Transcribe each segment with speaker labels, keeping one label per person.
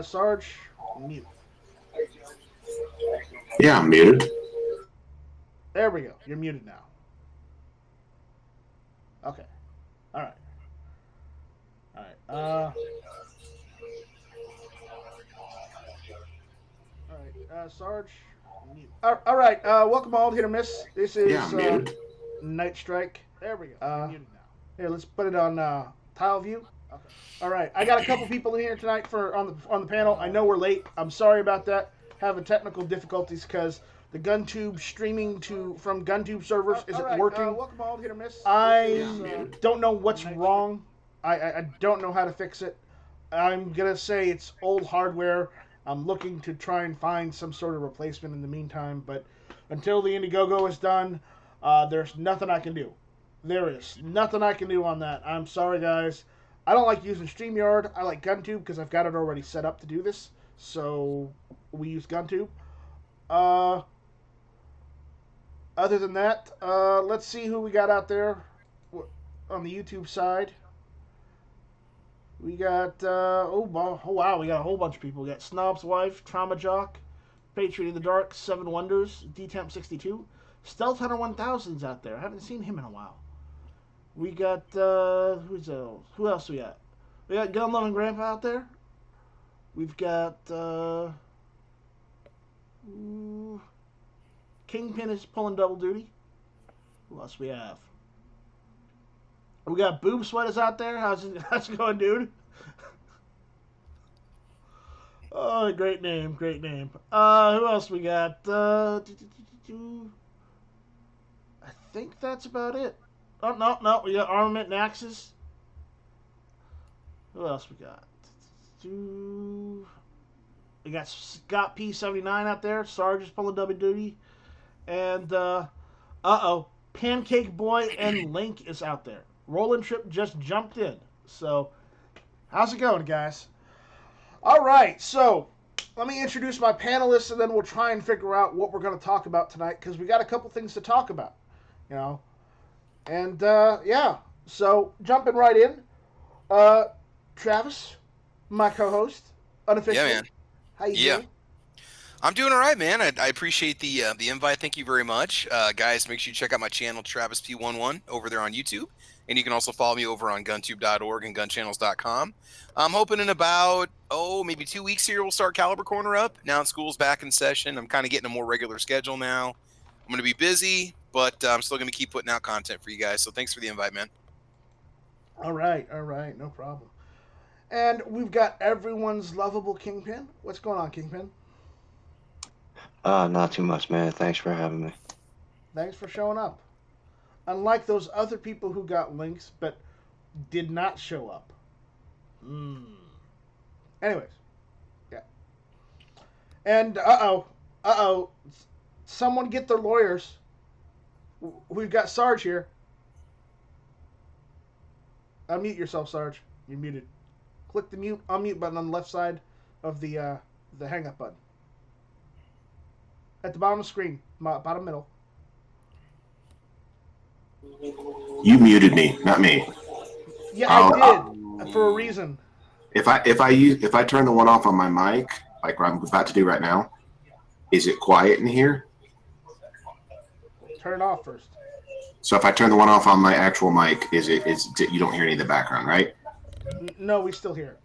Speaker 1: Sarge, mute.
Speaker 2: Yeah, I'm muted.
Speaker 1: There we go. You're muted now. Okay. All right. All right. All right. Sarge, mute. All right. Welcome all to Hit or Miss. This
Speaker 2: Yeah,
Speaker 1: is
Speaker 2: I'm muted.
Speaker 1: Night Strike. There we go. You're muted now. Here, let's put it on tile view. Okay. All right. I got a couple people in here tonight for on the panel. I know we're late. I'm sorry about that. Having technical difficulties because the GunTube streaming from GunTube servers isn't working.
Speaker 2: welcome all to Hit or Miss.
Speaker 1: I don't know what's wrong. I don't know how to fix it. I'm gonna say it's old hardware. I'm looking to try and find some sort of replacement in the meantime, but until the Indiegogo is done, there's nothing I can do. There is nothing I can do on that. I'm sorry, guys. I don't like using StreamYard. I like GunTube because I've got it already set up to do this. So we use GunTube. Uh, Other than that, let's see who we got out there on the YouTube side. We got wow, we got a whole bunch of people. We got Snob's Wife, Trauma Jock, Patriot in the Dark, Seven Wonders, DTemp 62, Stealth Hunter 1000's out there. I haven't seen him in a while. We got who else we got? We got Gun Loving Grandpa out there. We've got Kingpin is pulling double duty. Who else we have? We got Boob Sweaters out there. How's it going, dude? Oh, great name, great name. Who else we got? I think that's about it. Oh, no. We got Armament and Axes. Who else we got? We got Scott P79 out there. Sarge is pulling double duty. And, Pancake Boy and Link is out there. Roland Trip just jumped in. So, how's it going, guys? All right, so let me introduce my panelists, and then we'll try and figure out what we're going to talk about tonight, because we got a couple things to talk about, you know. And, yeah, so jumping right in, Travis, my co-host, unofficially.
Speaker 3: Yeah, man.
Speaker 1: How you doing?
Speaker 3: I'm doing all right, man. I appreciate the invite. Thank you very much. Guys, make sure you check out my channel, Travis P11, over there on YouTube. And you can also follow me over on GunTube.org and GunChannels.com. I'm hoping in about, maybe 2 weeks here, we'll start Caliber Corner up. Now school's back in session. I'm kind of getting a more regular schedule now. I'm going to be busy, but I'm still going to keep putting out content for you guys. So thanks for the invite, man.
Speaker 1: All right, no problem. And we've got everyone's lovable Kingpin. What's going on, Kingpin?
Speaker 4: Not too much, man. Thanks for having me.
Speaker 1: Thanks for showing up. Unlike those other people who got links but did not show up. Anyways, yeah. And someone get their lawyers. We've got Sarge here. Unmute yourself, Sarge. You're muted. Click the unmute button on the left side of the hang up button. At the bottom of the screen, bottom middle.
Speaker 2: You muted me, not me.
Speaker 1: Yeah, I did for a reason.
Speaker 2: If I turn the one off on my mic, like what I'm about to do right now, is it quiet in here?
Speaker 1: Turn it off first.
Speaker 2: So if I turn the one off on my actual mic, is you don't hear any of the background, right?
Speaker 1: No, we still hear it.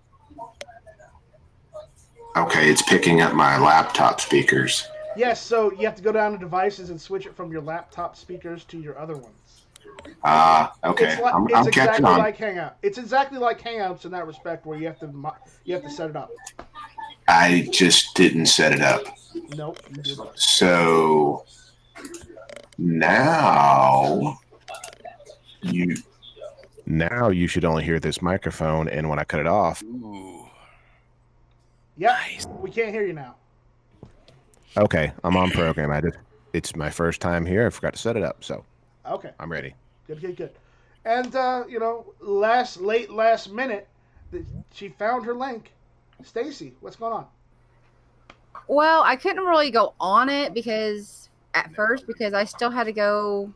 Speaker 2: Okay, it's picking up my laptop speakers.
Speaker 1: Yes, so you have to go down to devices and switch it from your laptop speakers to your other ones.
Speaker 2: Okay. I'm
Speaker 1: exactly
Speaker 2: catching on.
Speaker 1: like Hangout. It's exactly like Hangouts in that respect, where you have to set it up.
Speaker 2: I just didn't set it up.
Speaker 1: Nope, you didn't.
Speaker 2: So now you should only hear this microphone, and when I cut it off.
Speaker 3: Ooh.
Speaker 1: Yep,
Speaker 3: Nice.
Speaker 1: we can't hear you now.
Speaker 2: Okay, I'm on program. It's my first time here. I forgot to set it up, so
Speaker 1: Okay,
Speaker 2: I'm ready.
Speaker 1: good. And last minute, she found her link. Stacy, what's going on?
Speaker 5: Well, I couldn't really go on it because I still had to go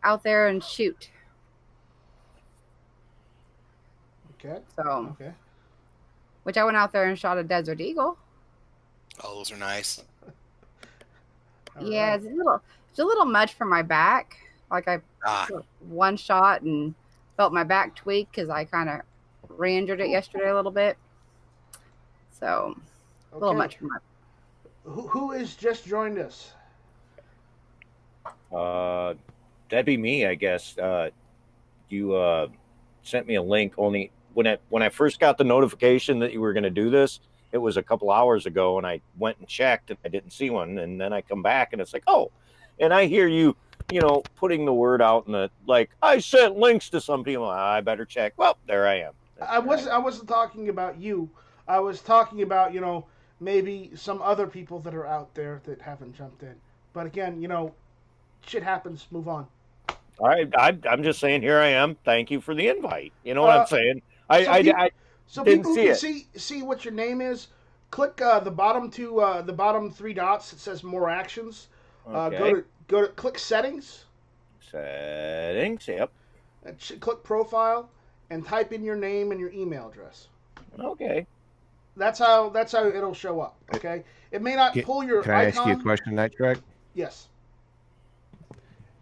Speaker 5: out there and shoot.
Speaker 1: Okay.
Speaker 5: So
Speaker 1: Okay.
Speaker 5: which I went out there and shot a Desert Eagle.
Speaker 3: Oh, those are nice.
Speaker 5: Yeah,
Speaker 1: Alright.
Speaker 5: it's a little much for my back. Like I took one shot and felt my back tweak because I kind of re-injured it yesterday a little bit. So a little
Speaker 1: Okay.
Speaker 5: much for my.
Speaker 1: Who has just joined us?
Speaker 6: That'd be me, I guess. You sent me a link only when I first got the notification that you were going to do this. It was a couple hours ago, and I went and checked, and I didn't see one. And then I come back, and it's like, oh, and I hear you, putting the word out, and like I sent links to some people. I better check. Well, there I am.
Speaker 1: I wasn't talking about you. I was talking about maybe some other people that are out there that haven't jumped in. But again, shit happens. Move on.
Speaker 6: I'm just saying, here I am. Thank you for the invite. You know what I'm saying?
Speaker 1: So
Speaker 6: didn't
Speaker 1: people
Speaker 6: see
Speaker 1: who
Speaker 6: it.
Speaker 1: can see what your name is, click the bottom three dots. It says more actions.
Speaker 6: Okay.
Speaker 1: Go to click settings.
Speaker 6: Settings. Yep.
Speaker 1: Click profile and type in your name and your email address.
Speaker 6: Okay.
Speaker 1: That's how it'll show up. Okay. It may not pull your
Speaker 7: Can I
Speaker 1: icon.
Speaker 7: ask you a question, Night Track?
Speaker 1: Yes.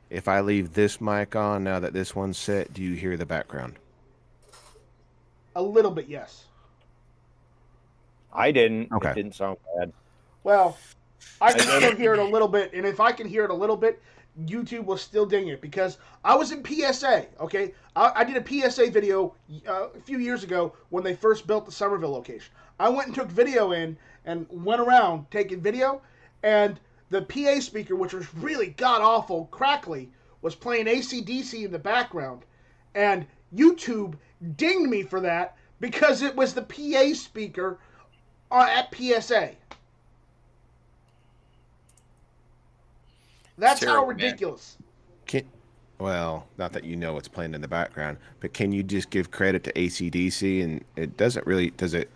Speaker 7: If I leave this mic on now that this one's set, do you hear the background?
Speaker 1: A little bit, yes.
Speaker 6: I didn't.
Speaker 7: Okay.
Speaker 6: It didn't sound bad.
Speaker 1: Well, I can still hear it a little bit, and if I can hear it a little bit, YouTube will still ding it because I was in PSA. Okay, I did a PSA video a few years ago when they first built the Somerville location. I went and took video in and went around taking video, and the PA speaker, which was really god awful crackly, was playing AC/DC in the background, and YouTube dinged me for that because it was the PA speaker at PSA. That's
Speaker 3: Terrible,
Speaker 1: how ridiculous.
Speaker 7: Well, not that it's playing in the background, but can you just give credit to AC/DC and does it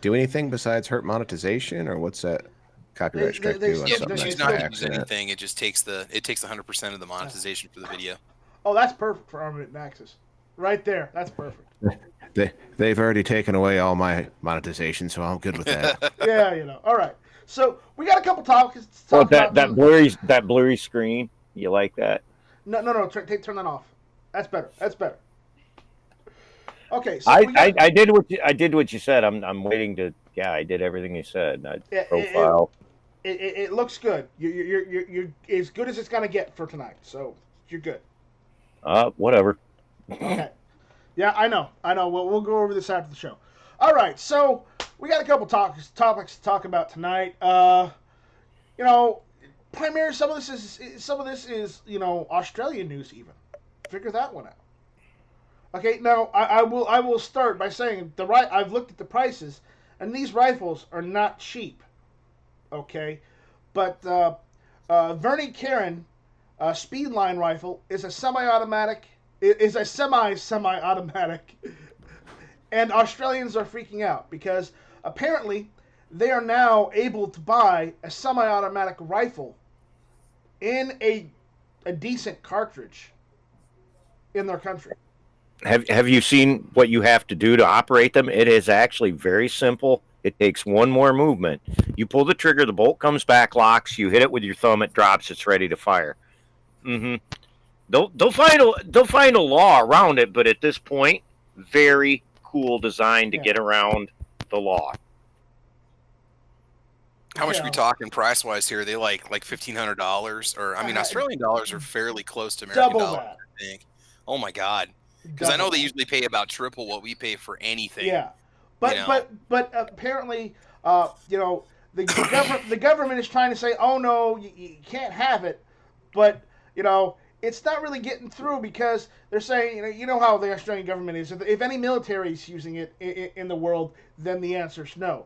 Speaker 7: do anything besides hurt monetization, or what's that copyright strike do on
Speaker 3: Yeah,
Speaker 7: something
Speaker 3: choose
Speaker 7: that's
Speaker 3: not
Speaker 7: by
Speaker 3: to use
Speaker 7: accident?
Speaker 3: anything. It just takes 100% of the monetization for the video.
Speaker 1: Oh, that's perfect for Armament Axis. Right there. That's perfect.
Speaker 7: They've already taken away all my monetization, so I'm good with that.
Speaker 1: Yeah, All right. So we got a couple topics to talk about.
Speaker 6: that blurry screen. You like that?
Speaker 1: No. Turn that off. That's better. Okay. So
Speaker 6: I did what you said. I'm waiting to. Yeah, I did everything you said. Profile.
Speaker 1: It looks good. You're as good as it's gonna get for tonight. So you're good.
Speaker 6: Whatever.
Speaker 1: Okay. Yeah, I know. We'll go over this after the show. All right. So we got a couple topics to talk about tonight. Primarily some of this is Australian news even. Figure that one out. Okay. Now I will start by saying I've looked at the prices, and these rifles are not cheap. Okay, but Vernie Karen Speedline rifle is a semi-automatic. Is a semi-automatic, and Australians are freaking out because apparently they are now able to buy a semi-automatic rifle in a decent cartridge in their country.
Speaker 6: Have you seen what you have to do to operate them? It is actually very simple. It takes one more movement. You pull the trigger, the bolt comes back, locks. You hit it with your thumb, it drops. It's ready to fire. Mm-hmm. They'll find a law around it, but at this point, very cool design to get around the law.
Speaker 3: How much are we talking price wise here? Are they like $1,500, or I mean, Australian dollars are fairly close to American dollars.
Speaker 1: That.
Speaker 3: I think. Oh my god, because I know they usually pay about triple what we pay for anything.
Speaker 1: Yeah, but apparently, the government is trying to say, oh no, you can't have it, but it's not really getting through because they're saying, you know how the Australian government is. If any military is using it in the world, then the answer is no.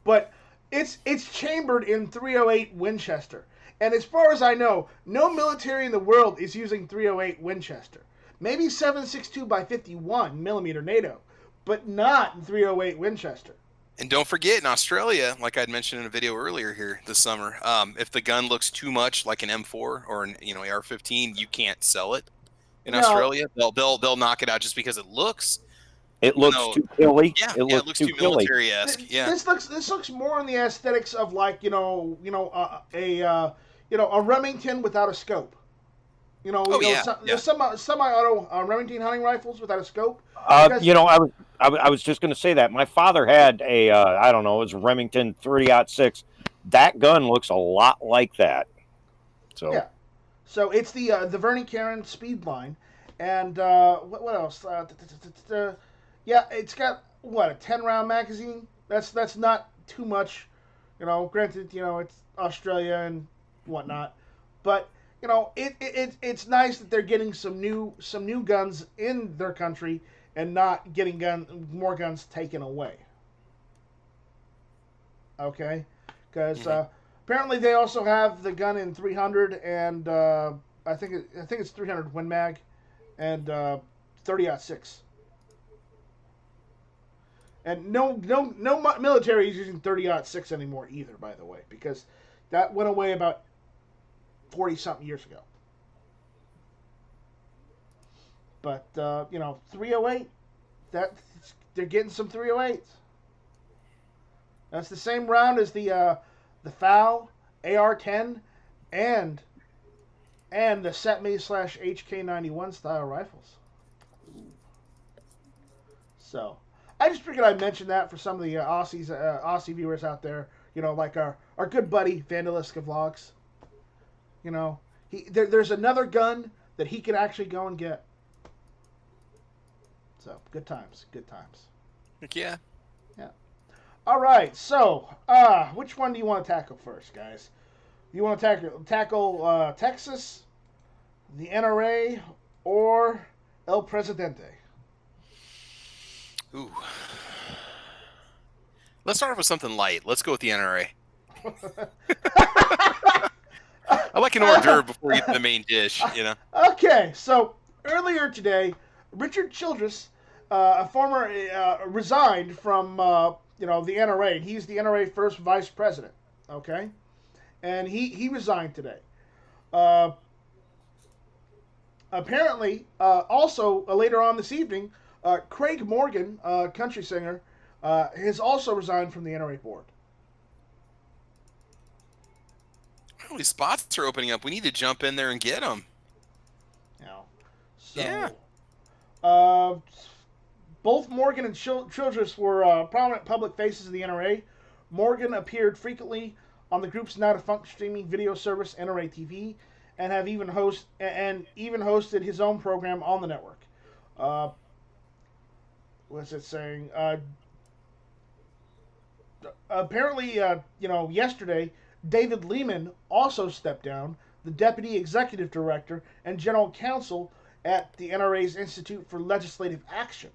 Speaker 1: But it's chambered in .308 Winchester, and as far as I know, no military in the world is using .308 Winchester. Maybe 7.62 by 51 millimeter NATO, but not .308 Winchester.
Speaker 3: And don't forget, in Australia, like I'd mentioned in a video earlier here this summer, if the gun looks too much like an M4 or an AR-15, you can't sell it in Australia. They'll knock it out just because it looks
Speaker 6: It looks
Speaker 3: No.
Speaker 6: too killy.
Speaker 3: Yeah,
Speaker 6: It looks too
Speaker 3: too
Speaker 6: killy.
Speaker 3: military-esque. Yeah.
Speaker 1: This looks more in the aesthetics of like a Remington without a scope.
Speaker 3: Oh, yeah, yeah.
Speaker 1: There's semi-auto Remington hunting rifles without a scope. Because,
Speaker 6: I was just going to say that my father had a I don't know, it was a Remington 30-06. That gun looks a lot like that. So
Speaker 1: yeah. So it's the Vernon Karen Speedline, and what else? Yeah, it's got what, a 10-round magazine. That's not too much, Granted, it's Australia and whatnot, but it's nice that they're getting some new guns in their country and not getting more guns taken away. Okay, because apparently they also have the gun in 300 and I think it's 300 Win Mag and 30-06. And no military is using 30-06 anymore either, by the way, because that went away about 40 something years ago. But 308, they're getting some 308s. That's the same round as the FAL AR-10 and the SETME/HK91 style rifles. So I just figured I'd mention that for some of the Aussie viewers out there. Like our good buddy Vandaliska Vlogs. There's another gun that he can actually go and get. So good times.
Speaker 3: Heck yeah.
Speaker 1: All right, so which one do you want to tackle first, guys? Do you want to tackle Texas, the NRA, or El Presidente?
Speaker 3: Ooh. Let's start off with something light. Let's go with the NRA. I like an hors d'oeuvre before we get to the main dish,
Speaker 1: Okay, so earlier today, Richard Childress, a former resigned from the NRA. He's the NRA first vice president. Okay, and he resigned today. Apparently, also later on this evening, Craig Morgan, country singer, has also resigned from the NRA board.
Speaker 3: How many spots are opening up? We need to jump in there and get them.
Speaker 1: Yeah. Both Morgan and Childress were prominent public faces of the NRA. Morgan appeared frequently on the group's now-defunct streaming video service NRA TV, and have even hosted his own program on the network. What's it saying? Apparently, yesterday, David Lehman also stepped down, the deputy executive director and general counsel at the NRA's Institute for Legislative Action.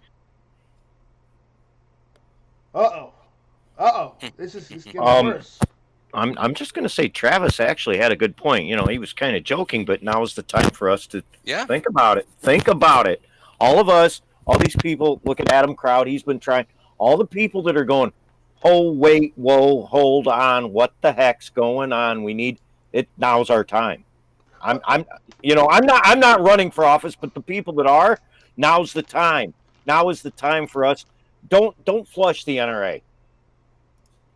Speaker 1: This is getting worse.
Speaker 6: I'm just going to say Travis actually had a good point. He was kind of joking, but now is the time for us to think about it. Think about it. All of us, all these people, look at Adam Crowd. He's been trying. All the people that are going, oh, wait, whoa, hold on. What the heck's going on? We need it. Now's our time. I'm not running for office, but the people that are, now's the time. Now is the time for us. Don't flush the NRA.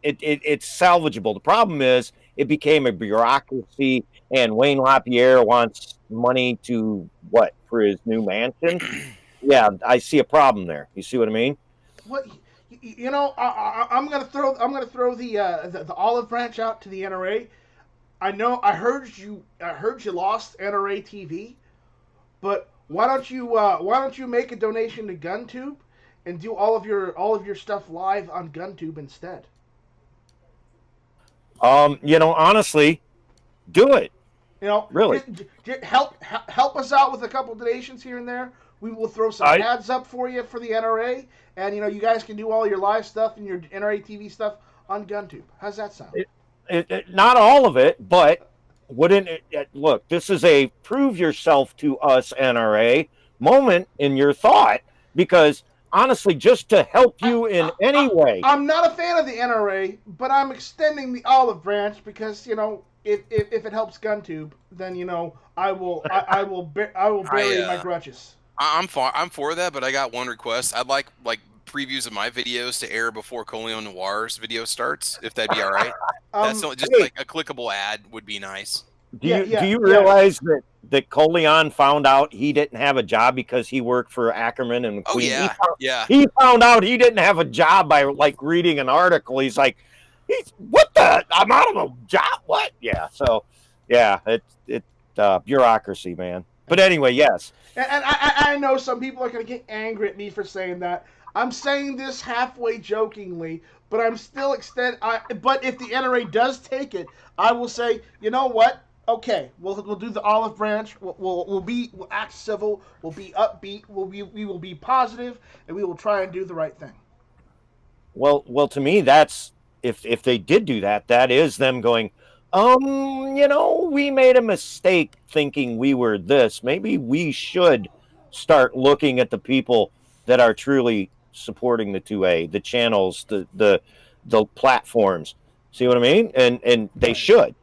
Speaker 6: It's salvageable. The problem is it became a bureaucracy, and Wayne LaPierre wants money for his new mansion. Yeah, I see a problem there. You see what I mean?
Speaker 1: What I'm gonna throw the olive branch out to the NRA. I heard you lost NRA TV, but why don't you make a donation to GunTube and do all of your stuff live on GunTube instead?
Speaker 6: Honestly, do it. Really,
Speaker 1: help us out with a couple donations here and there. We will throw some ads up for you for the NRA, and you guys can do all your live stuff and your NRA TV stuff on GunTube. How's that sound?
Speaker 6: Not all of it, but wouldn't it? Look, this is a prove yourself to us NRA moment in your thought, because honestly, just to help you in any way.
Speaker 1: I'm not a fan of the NRA, but I'm extending the olive branch because if it helps GunTube, then I will bury my grudges.
Speaker 3: I'm for that, but I got one request. I'd like previews of my videos to air before Coleo Noir's video starts, if that'd be all right. That's just
Speaker 6: Hey.
Speaker 3: like a clickable ad would be nice.
Speaker 6: Do
Speaker 1: Yeah,
Speaker 6: you realize that Coleon found out he didn't have a job because he worked for Ackerman and
Speaker 3: Oh
Speaker 6: McQueen?
Speaker 3: yeah.
Speaker 6: He found out he didn't have a job by like reading an article. He's like, what the? I'm out of a job. What? Yeah. So, yeah, it's bureaucracy, man. But anyway, yes.
Speaker 1: And I know some people are going to get angry at me for saying that. I'm saying this halfway jokingly, but I'm still but if the NRA does take it, I will say, you know what? Okay, we'll do the olive branch. We'll act civil. We'll be upbeat. We will be positive, and we will try and do the right thing.
Speaker 6: Well, to me, that's if they did do that, that is them going, we made a mistake thinking we were this. Maybe we should start looking at the people that are truly supporting the 2A, the channels, the platforms. See what I mean? And they should.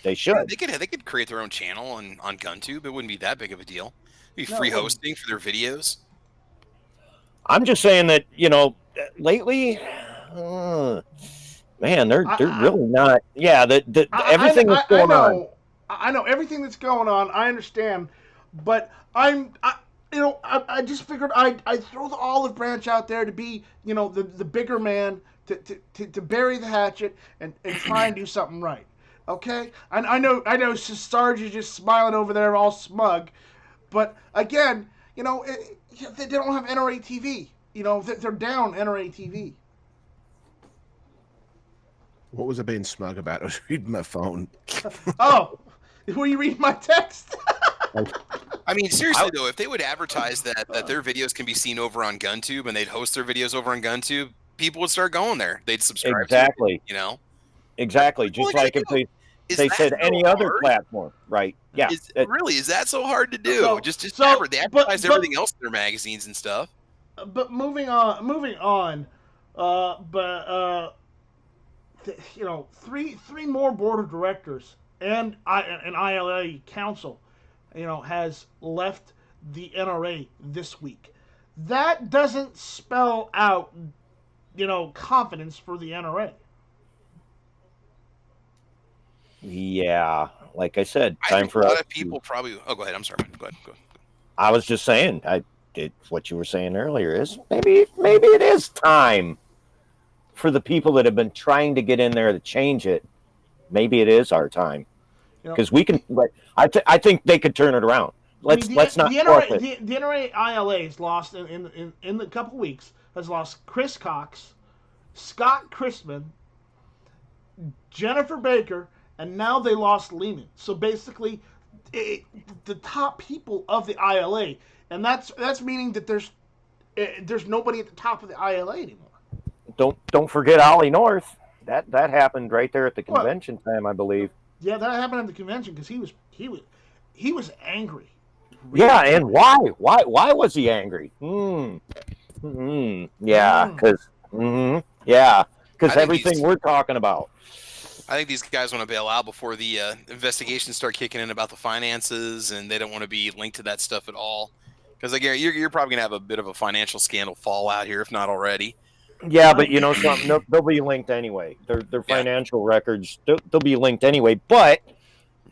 Speaker 6: They should.
Speaker 3: Yeah, they could create their own channel on GunTube. It wouldn't be that big of a deal. It'd be free hosting for their videos.
Speaker 6: I'm just saying that, lately, man, they're really not. Yeah, everything that's going on.
Speaker 1: I know everything that's going on. I understand, but I just figured I'd throw the olive branch out there to be, the bigger man to bury the hatchet and try and do something right. Okay, I know Sarge is just smiling over there, all smug, but again, they don't have NRA TV. They're down NRA TV.
Speaker 7: What was I being smug about? I was reading my phone.
Speaker 1: Oh, were you reading my text?
Speaker 3: I mean, seriously though, if they would advertise that their videos can be seen over on GunTube and they'd host their videos over on GunTube, people would start going there. They'd subscribe.
Speaker 6: Exactly.
Speaker 3: To it,
Speaker 6: Exactly. Just like if they said any other platform, right? Yeah.
Speaker 3: Is that so hard to do?
Speaker 1: So,
Speaker 3: just
Speaker 1: they
Speaker 3: advertise everything else in their magazines and stuff.
Speaker 1: But moving on. Three more board of directors and an ILA council, has left the NRA this week. That doesn't spell out, confidence for the NRA.
Speaker 6: Yeah, like I said,
Speaker 3: time for a lot of people probably. Oh, go ahead. I'm sorry. Go ahead.
Speaker 6: I was just saying. What you were saying earlier is maybe it is time for the people that have been trying to get in there to change it. Maybe it is our time because we can. I think they could turn it around. Let's not.
Speaker 1: The NRA ILA has lost in the couple weeks. Has lost Chris Cox, Scott Christman, Jennifer Baker. And now they lost Lehman. So basically, the top people of the ILA, and that's meaning that there's nobody at the top of the ILA anymore.
Speaker 6: Don't forget Ollie North. That happened right there at the convention time, I believe.
Speaker 1: Yeah, that happened at the convention because he was angry.
Speaker 6: Really angry. And why? Why was he angry? Yeah, because everything we're talking about.
Speaker 3: I think these guys want to bail out before the investigations start kicking in about the finances, and they don't want to be linked to that stuff at all. Because you're probably gonna have a bit of a financial scandal fallout here, if not already.
Speaker 6: Yeah, but something, they'll be linked anyway. Their financial records, they'll be linked anyway. But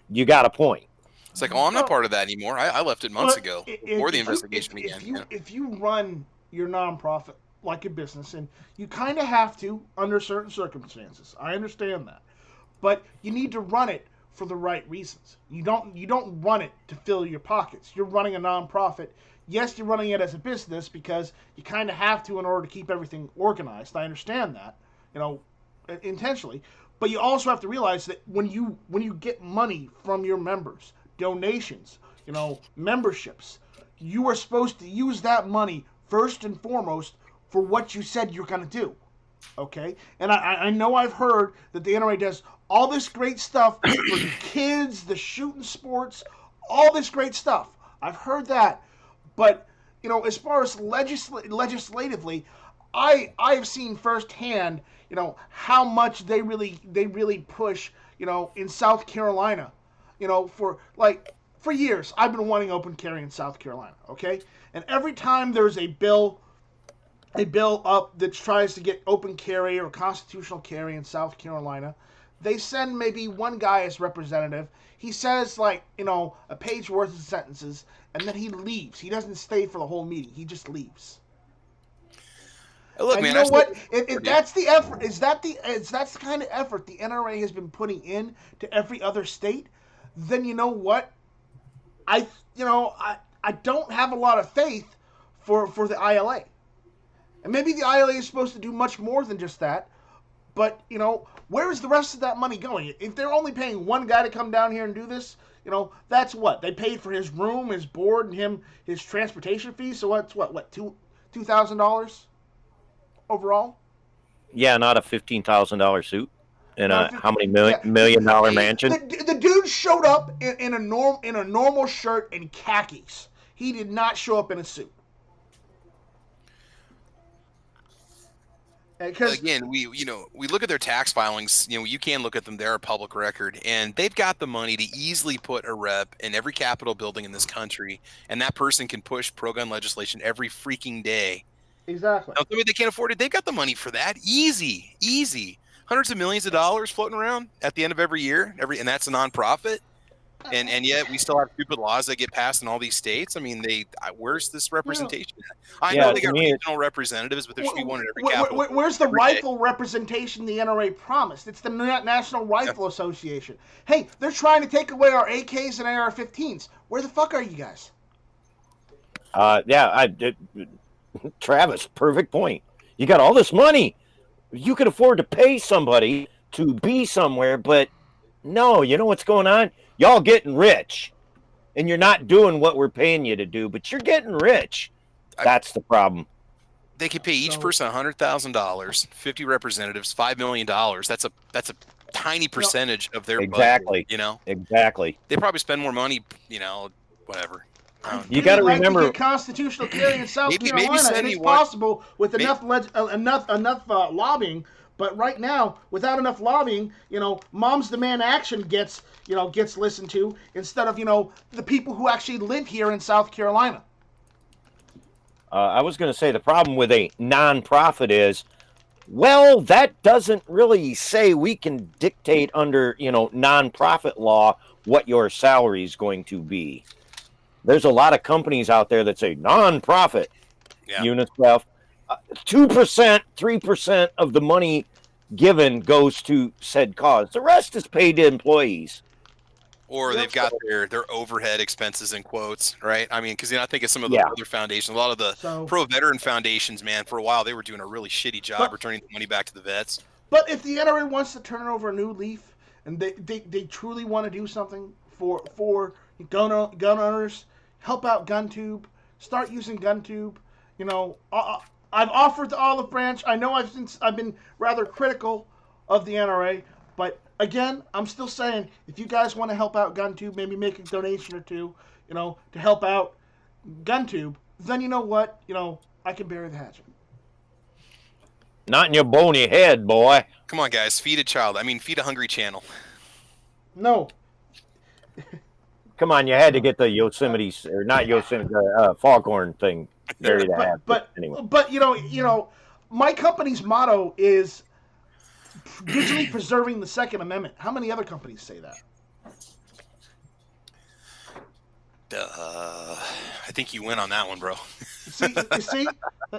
Speaker 6: you got a point.
Speaker 3: It's like, I'm not part of that anymore. I left it months ago before the investigation began.
Speaker 1: If you run your nonprofit like a business, and you kind of have to under certain circumstances, I understand that. But you need to run it for the right reasons. You don't run it to fill your pockets. You're running a nonprofit. Yes, you're running it as a business because you kind of have to in order to keep everything organized. I understand that, intentionally. But you also have to realize that when you get money from your members, donations, memberships, you are supposed to use that money first and foremost for what you said you're going to do. Okay? And I know I've heard that the NRA does all this great stuff for the kids, the shooting sports, all this great stuff. I've heard that. But, as far as legislatively, I've seen firsthand, how much they really push, in South Carolina, for like for years, I've been wanting open carry in South Carolina, okay? And every time there's a bill up that tries to get open carry or constitutional carry in South Carolina, they send maybe one guy as representative. He says, like, a page worth of sentences, and then he leaves. He doesn't stay for the whole meeting. He just leaves.
Speaker 3: Look,
Speaker 1: and
Speaker 3: man,
Speaker 1: you know what? If that's the effort, that's the kind of effort the NRA has been putting in to every other state, then you know what? I don't have a lot of faith for the ILA. And maybe the ILA is supposed to do much more than just that. But, where is the rest of that money going? If they're only paying one guy to come down here and do this, that's what? They paid for his room, his board, and his transportation fees. So what's what, $2,000 overall?
Speaker 6: Yeah, not a $15,000 suit in how many million dollar mansion?
Speaker 1: The dude showed up in a normal shirt and khakis. He did not show up in a suit.
Speaker 3: Again, we look at their tax filings. You can look at them; they're a public record, and they've got the money to easily put a rep in every Capitol building in this country, and that person can push pro-gun legislation every freaking day.
Speaker 1: Exactly.
Speaker 3: Now, they can't afford it. They've got the money for that. Easy. Hundreds of millions of dollars floating around at the end of every year, and that's a nonprofit. And yet we still have stupid laws that get passed in all these states. I mean, where's this representation? I know they got regional representatives, but there should be one in every capital.
Speaker 1: Where's the rifle representation the NRA promised? It's the National Rifle Association. Hey, they're trying to take away our AKs and AR-15s. Where the fuck are you guys?
Speaker 6: Travis, perfect point. You got all this money. You could afford to pay somebody to be somewhere, but no, you know what's going on? Y'all getting rich, and you're not doing what we're paying you to do, but you're getting rich. That's the problem.
Speaker 3: They could pay each person $100,000, 50 representatives, $5 million. That's a tiny percentage of their budget.
Speaker 6: Exactly.
Speaker 3: They probably spend more money. Whatever.
Speaker 6: You got to remember,
Speaker 1: to get constitutional carry in South Carolina, and it's possible with enough lobbying. But right now, without enough lobbying, Mom's Demand Action gets listened to instead of the people who actually live here in South Carolina.
Speaker 6: I was going to say the problem with a nonprofit is, well, that doesn't really say we can dictate under nonprofit law what your salary is going to be. There's a lot of companies out there that say nonprofit, UNICEF. 2%, 3% of the money given goes to said cause. The rest is paid to employees.
Speaker 3: Or they've got their overhead expenses in quotes, right? I mean, because I think of some of the other foundations, a lot of the pro-veteran foundations, man, for a while they were doing a really shitty job returning the money back to the vets.
Speaker 1: But if the NRA wants to turn over a new leaf and they truly want to do something for gun owners, help out GunTube, start using GunTube. I've offered the olive branch. I know I've been rather critical of the NRA, but again, I'm still saying if you guys want to help out GunTube, maybe make a donation or two, to help out GunTube, then you know what, I can bury the hatchet.
Speaker 6: Not in your bony head, boy.
Speaker 3: Come on, guys, feed a child. I mean, feed a hungry channel.
Speaker 1: No.
Speaker 6: Come on, you had to get the Yosemite, or not Yosemite, Foghorn thing.
Speaker 1: But my company's motto is digitally preserving the Second Amendment. How many other companies say that?
Speaker 3: I think you win on that one, bro.
Speaker 1: You see?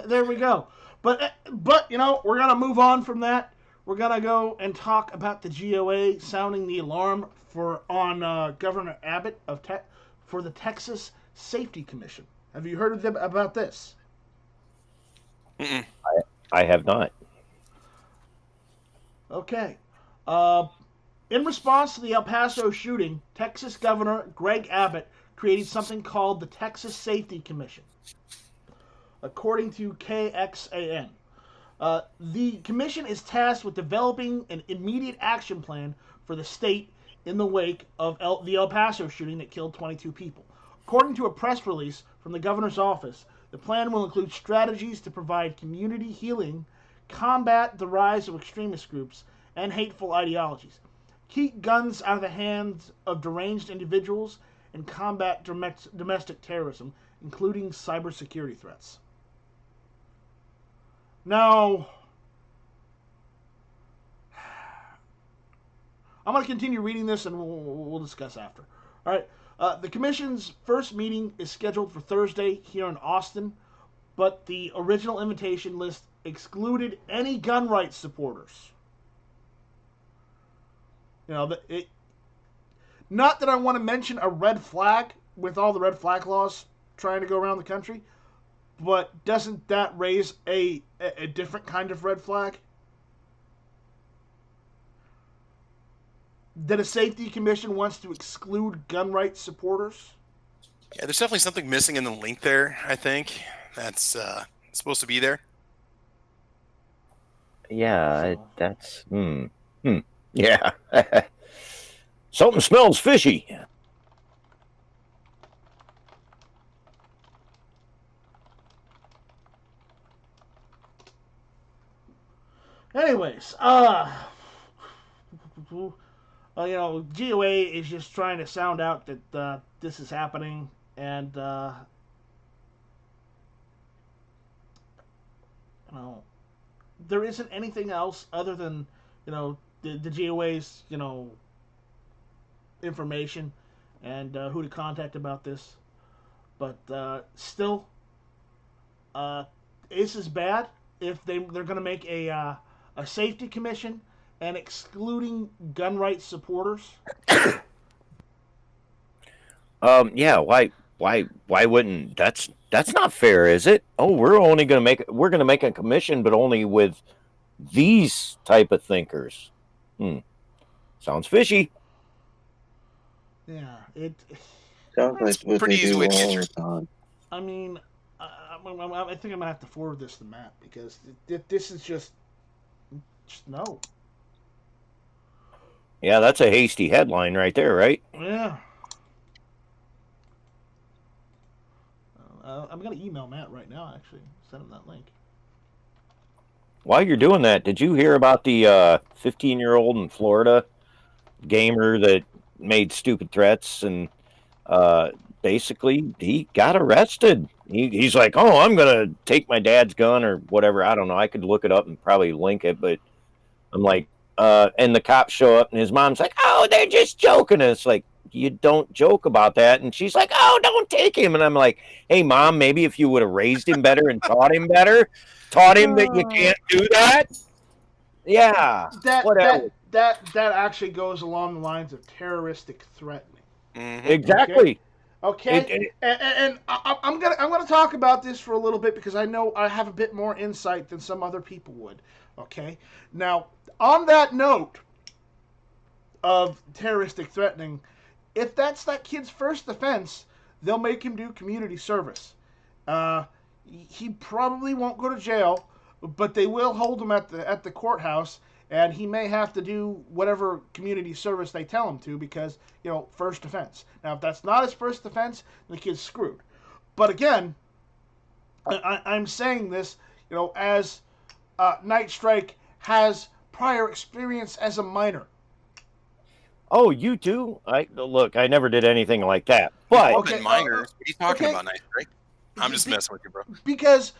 Speaker 1: There we go. But we're gonna move on from that. We're gonna go and talk about the GOA sounding the alarm on Governor Abbott for the Texas Safety Commission. Have you heard of them about this?
Speaker 3: Mm-mm.
Speaker 6: I have not.
Speaker 1: Okay. In response to the El Paso shooting, Texas Governor Greg Abbott created something called the Texas Safety Commission. According to KXAN, the commission is tasked with developing an immediate action plan for the state in the wake of the El Paso shooting that killed 22 people. According to a press release from the governor's office, the plan will include strategies to provide community healing, combat the rise of extremist groups, and hateful ideologies, keep guns out of the hands of deranged individuals, and combat domestic terrorism, including cybersecurity threats. Now, I'm going to continue reading this and we'll discuss after. All right. The commission's first meeting is scheduled for Thursday here in Austin, but the original invitation list excluded any gun rights supporters. You know, not that I want to mention a red flag with all the red flag laws trying to go around the country, but doesn't that raise a different kind of red flag? That a safety commission wants to exclude gun rights supporters?
Speaker 3: Yeah, there's definitely something missing in the link there, I think. That's supposed to be there.
Speaker 6: Yeah, that's yeah. Something smells fishy.
Speaker 1: Anyways, you know, GOA is just trying to sound out that this is happening, and you know, there isn't anything else other than, you know, the GOA's, you know, information and who to contact about this. But still, this is bad. If they're going to make a safety commission and excluding gun rights supporters.
Speaker 6: Yeah, why wouldn't that's not fair, is it? Oh, we're gonna make a commission, but only with these type of thinkers. Sounds fishy.
Speaker 1: Yeah, it
Speaker 4: Sounds like what
Speaker 3: pretty
Speaker 4: they
Speaker 3: easy
Speaker 4: do
Speaker 3: way to
Speaker 4: all
Speaker 3: get
Speaker 4: the time.
Speaker 1: I mean, I think I'm gonna have to forward this to Matt because this is just no.
Speaker 6: Yeah, that's a hasty headline right there, right?
Speaker 1: Yeah. I'm gonna email Matt right now. Actually, send him that link.
Speaker 6: While you're doing that, did you hear about the 15-year-old in Florida gamer that made stupid threats and basically he got arrested? He's like, oh, I'm gonna take my dad's gun or whatever. I don't know. I could look it up and probably link it, but I'm like, and the cops show up and his mom's like, oh, they're just joking. And it's like, you don't joke about that. And she's like, oh, don't take him. And I'm like, hey, Mom, maybe if you would have raised him better and taught him better, taught him that you can't do that. Yeah.
Speaker 1: That actually goes along the lines of terroristic threatening.
Speaker 3: Mm-hmm.
Speaker 6: Exactly.
Speaker 1: Okay. And I'm gonna talk about this for a little bit because I know I have a bit more insight than some other people would. Okay. Now, on that note of terroristic threatening, if that's that kid's first offense, they'll make him do community service. He probably won't go to jail, but they will hold him at the courthouse, and he may have to do whatever community service they tell him to because, you know, first offense. Now, if that's not his first offense, the kid's screwed. But again, I'm saying this, you know, as Night Strike has prior experience as a minor.
Speaker 6: Oh, you do? I never did anything like that. But
Speaker 3: Okay, minors. What are you talking about, Night Strike? I'm just messing with you, bro.
Speaker 1: Because,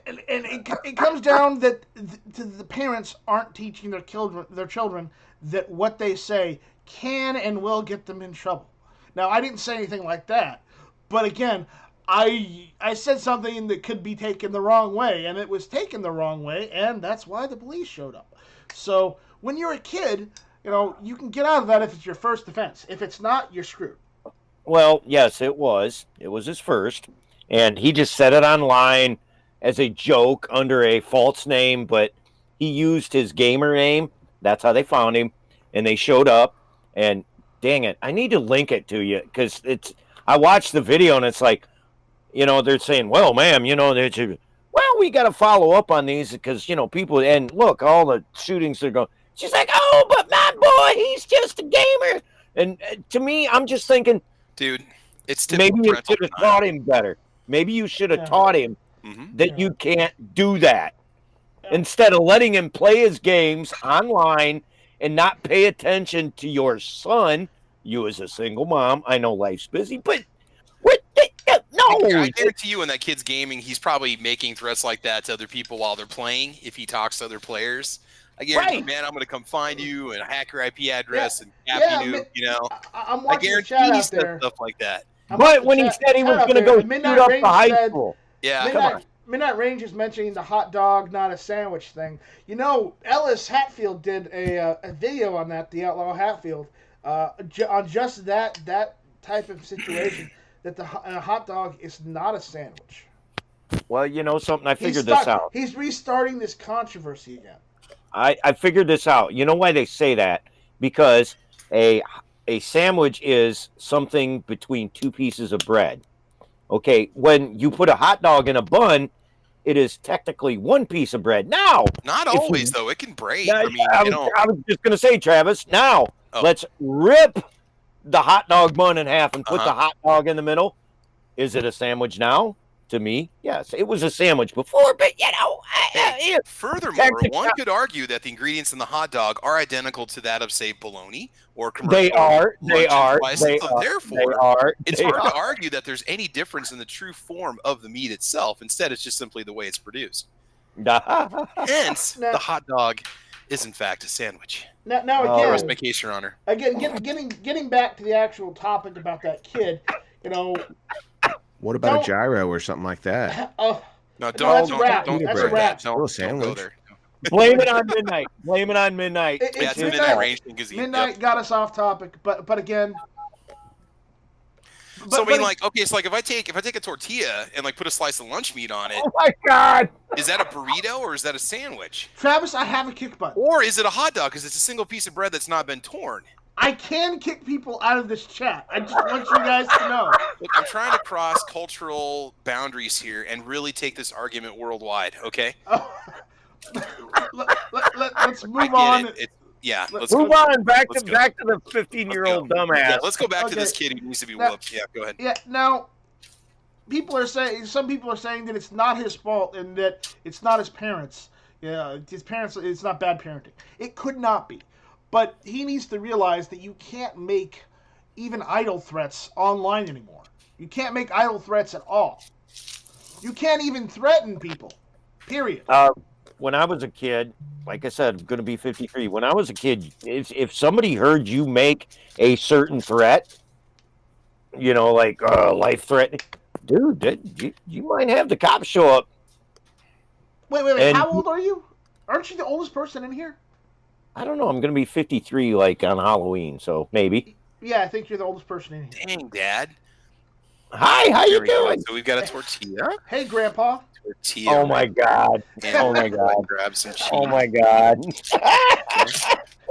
Speaker 1: and it comes down that the parents aren't teaching their children that what they say can and will get them in trouble. Now, I didn't say anything like that, but again, I said something that could be taken the wrong way, and it was taken the wrong way, and that's why the police showed up. So when you're a kid, you know, you can get out of that if it's your first offense. If it's not, you're screwed.
Speaker 6: Well, yes, it was. It was his first. And he just said it online as a joke under a false name, but he used his gamer name. That's how they found him. And they showed up. And dang it, I need to link it to you because I watched the video and it's like, you know, they're saying, well, ma'am, you know, we got to follow up on these because, you know, people, and look, all the shootings are going. She's like, oh, but my boy, he's just a gamer. And to me, I'm just thinking,
Speaker 3: dude, it's
Speaker 6: maybe you should have taught him better. Maybe you should have taught him that you can't do that. Instead of letting him play his games online and not pay attention to your son, You as a single mom, I know life's busy, but what? No,
Speaker 3: I guarantee you, when that kid's gaming, he's probably making threats like that to other people while they're playing. If he talks to other players, I guarantee, man, I'm going to come find you and hack your IP address and cap you. You know,
Speaker 1: I'm
Speaker 3: I
Speaker 1: watching the
Speaker 3: guarantee
Speaker 1: chat
Speaker 3: he
Speaker 1: out
Speaker 3: says
Speaker 1: there.
Speaker 3: stuff like that.
Speaker 6: But when he said he was going to go shoot up the high school,
Speaker 3: yeah,
Speaker 1: Midnight Range is mentioning the hot dog, not a sandwich thing. You know, Ellis Hatfield did a video on that, the Outlaw Hatfield, on just that type of situation, that a hot dog is not a sandwich.
Speaker 6: Well, you know something, I figured this out.
Speaker 1: He's restarting this controversy again.
Speaker 6: I figured this out. You know why they say that? Because a sandwich is something between two pieces of bread. Okay, when you put a hot dog in a bun, it is technically one piece of bread. Now,
Speaker 3: not always though. It can break.
Speaker 6: I was just going to say, Travis. Now, let's rip the hot dog bun in half and put the hot dog in the middle. Is it a sandwich now? To me, yes, it was a sandwich before, but you know.
Speaker 3: Furthermore, one could argue that the ingredients in the hot dog are identical to that of, say, bologna or commercial.
Speaker 6: They are.
Speaker 3: Therefore, it's hard to argue that there's any difference in the true form of the meat itself. Instead, it's just simply the way it's produced. Hence, the hot dog is in fact a sandwich.
Speaker 1: Now again,
Speaker 3: rest my case, Your Honor.
Speaker 1: Again, getting back to the actual topic about that kid, you know.
Speaker 7: What about a gyro or something like that?
Speaker 3: No,
Speaker 1: that's a wrap.
Speaker 3: Don't go there.
Speaker 6: Blame it on Midnight. Blame it on Midnight.
Speaker 3: It's Midnight Range thing.
Speaker 1: Midnight got us off topic, but again.
Speaker 3: So I mean, like, okay, so like if I take a tortilla and like put a slice of lunch meat on it.
Speaker 6: Oh my God!
Speaker 3: Is that a burrito or is that a sandwich?
Speaker 1: Travis, I have a kick button.
Speaker 3: Or is it a hot dog because it's a single piece of bread that's not been torn?
Speaker 1: I can kick people out of this chat. I just want you guys to know.
Speaker 3: Look, I'm trying to cross cultural boundaries here and really take this argument worldwide, okay?
Speaker 1: Let's move on.
Speaker 3: Let's
Speaker 6: move on. Back to the 15-year-old dumbass.
Speaker 3: Yeah, let's go back to this kid who needs to be whooped. Yeah, go ahead.
Speaker 1: Yeah, now, some people are saying that it's not his fault and that it's not his parents. Yeah, his parents, it's not bad parenting. It could not be. But he needs to realize that you can't make even idle threats online anymore. You can't make idle threats at all. You can't even threaten people. Period.
Speaker 6: When I was a kid, like I said, I'm going to be 53. When I was a kid, if somebody heard you make a certain threat, you know, like life threatening, dude, you might have the cops show up.
Speaker 1: Wait. How old are you? Aren't you the oldest person in here?
Speaker 6: I don't know. I'm going to be 53 like on Halloween, so maybe.
Speaker 1: Yeah, I think you're the oldest person in here.
Speaker 3: Dang, Dad.
Speaker 6: Hi, how you doing?
Speaker 3: So we've got a tortilla.
Speaker 1: Hey, Grandpa.
Speaker 3: Tortilla.
Speaker 6: Oh my God. Oh my God.
Speaker 3: Grab some cheese.
Speaker 6: Oh my God.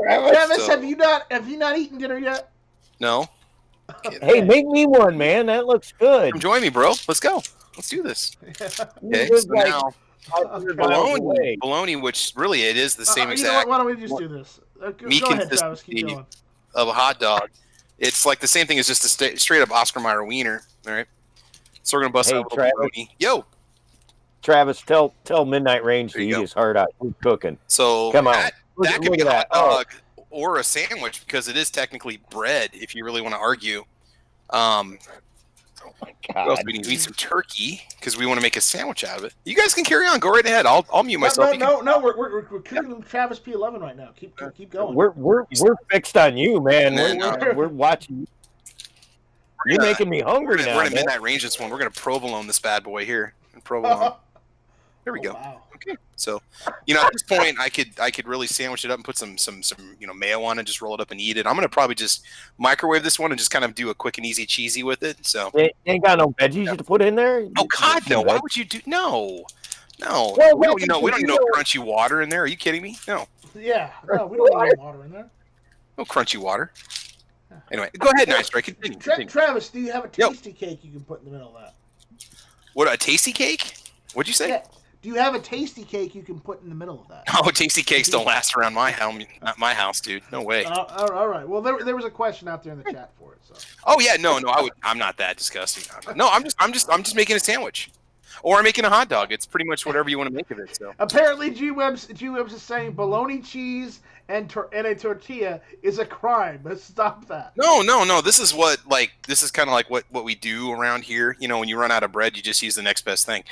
Speaker 1: Travis, have you not eaten dinner yet?
Speaker 3: No.
Speaker 6: Hey, make me one, man. That looks good.
Speaker 3: Come join me, bro. Let's go. Let's do this. Okay, so now bologna, which really it is the same exact.
Speaker 1: Why don't we just do this?
Speaker 3: Meat
Speaker 1: go ahead, Travis. Keep going.
Speaker 3: Of a hot dog. It's like the same thing as just a straight up Oscar Mayer wiener. All right. So we're gonna bust out a little bologna. Yo,
Speaker 6: Travis, tell Midnight Range to eat his heart out. Who's cooking?
Speaker 3: So
Speaker 6: come on,
Speaker 3: that could be a hot dog or a sandwich because it is technically bread. If you really want to argue.
Speaker 6: Oh my God.
Speaker 3: What else do we need? We need some turkey because we want to make a sandwich out of it. You guys can carry on. Go right ahead. I'll mute myself.
Speaker 1: No. We're cooking Travis P11 right now. Keep going.
Speaker 6: We're fixed on you, man. We're watching. You're making me hungry now.
Speaker 3: We're in a Midnight Range this one. We're gonna provolone this bad boy here. Provolone. There we go.
Speaker 1: Wow.
Speaker 3: Okay. So, at this point, I could really sandwich it up and put some mayo on it, just roll it up and eat it. I'm gonna probably just microwave this one and just kind of do a quick and easy cheesy with it. So
Speaker 6: ain't got no veggies to put in there.
Speaker 3: Oh God, no! Why would you do? No. Well, we don't need no crunchy water in there. Are you kidding me? No.
Speaker 1: Yeah. No, we don't need water in there.
Speaker 3: No crunchy water. Anyway, go ahead, Nice Strike. Continue.
Speaker 1: Travis, do you have a tasty cake you can put in the middle of that?
Speaker 3: What, a tasty cake? What'd you say?
Speaker 1: Yeah. Do you have a tasty cake you can put in the middle of that?
Speaker 3: Oh, tasty cakes don't last around my house, dude. No way.
Speaker 1: All right. Well, there was a question out there in the chat for it. So.
Speaker 3: Oh yeah, no. I'm not that disgusting. No, I'm just making a sandwich. or I'm making a hot dog. It's pretty much whatever you want to make of it. So
Speaker 1: Apparently, G-Webs is saying bologna cheese and a tortilla is a crime. Let's stop that.
Speaker 3: no. This is kind of like what we do around here. You know, when you run out of bread, you just use the next best thing.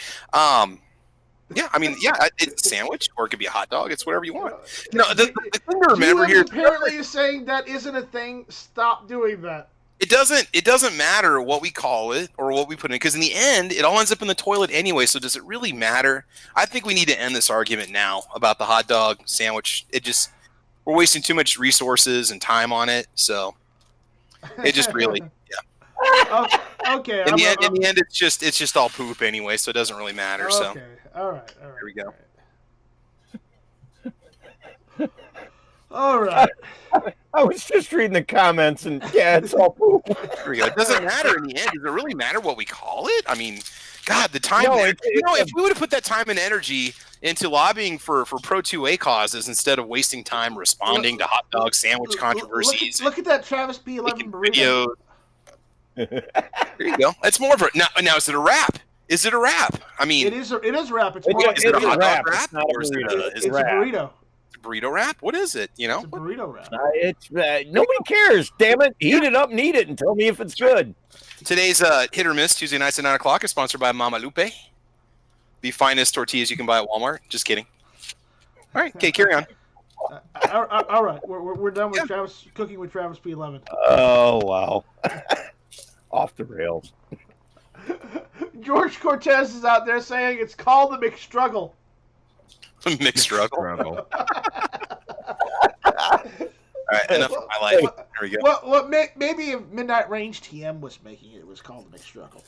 Speaker 3: Yeah, I mean, yeah, it's a sandwich, or it could be a hot dog. It's whatever you want. No, the thing to remember here
Speaker 1: apparently is saying that isn't a thing. Stop doing that.
Speaker 3: It doesn't matter what we call it or what we put in, because in the end, it all ends up in the toilet anyway. So does it really matter? I think we need to end this argument now about the hot dog sandwich. We're wasting too much resources and time on it. So it just really, yeah.
Speaker 1: Okay.
Speaker 3: In the end, it's just all poop anyway, so it doesn't really matter.
Speaker 1: Okay.
Speaker 3: So
Speaker 1: All right.
Speaker 3: Here we go.
Speaker 1: All right.
Speaker 6: I was just reading the comments, and yeah, it's all poop.
Speaker 3: Here we go. It doesn't matter in the end. Does it really matter what we call it? I mean, God, the time.
Speaker 6: No,
Speaker 3: if we would have put that time and energy into lobbying for Pro 2A causes instead of wasting time responding to hot dog sandwich controversies.
Speaker 1: Look at that Travis P11 burrito.
Speaker 3: Videos. There you go. It's more of a now. Is it a wrap? Is it a wrap? I mean,
Speaker 1: it is a wrap. It's
Speaker 3: is it a hot dog wrap,
Speaker 6: It's not a
Speaker 3: or is it
Speaker 6: burrito.
Speaker 3: is
Speaker 1: it's
Speaker 3: it
Speaker 1: a burrito.
Speaker 3: a burrito wrap? What is it? You know,
Speaker 1: It's a burrito wrap.
Speaker 6: Nobody cares. Damn it! Heat it up and eat it, and tell me if it's good.
Speaker 3: Today's Hit or Miss Tuesday nights at 9 o'clock is sponsored by Mama Lupe, the finest tortillas you can buy at Walmart. Just kidding. All right, okay, carry on.
Speaker 1: All right, we're done with Travis cooking with Travis P11.
Speaker 6: Oh wow, off the rails.
Speaker 1: George Cortez is out there saying it's called the McStruggle.
Speaker 3: Mixed struggle.
Speaker 7: Struggle.
Speaker 3: All right, enough of my life. There we go.
Speaker 1: Maybe if Midnight Range TM was making it, it was called the McStruggle.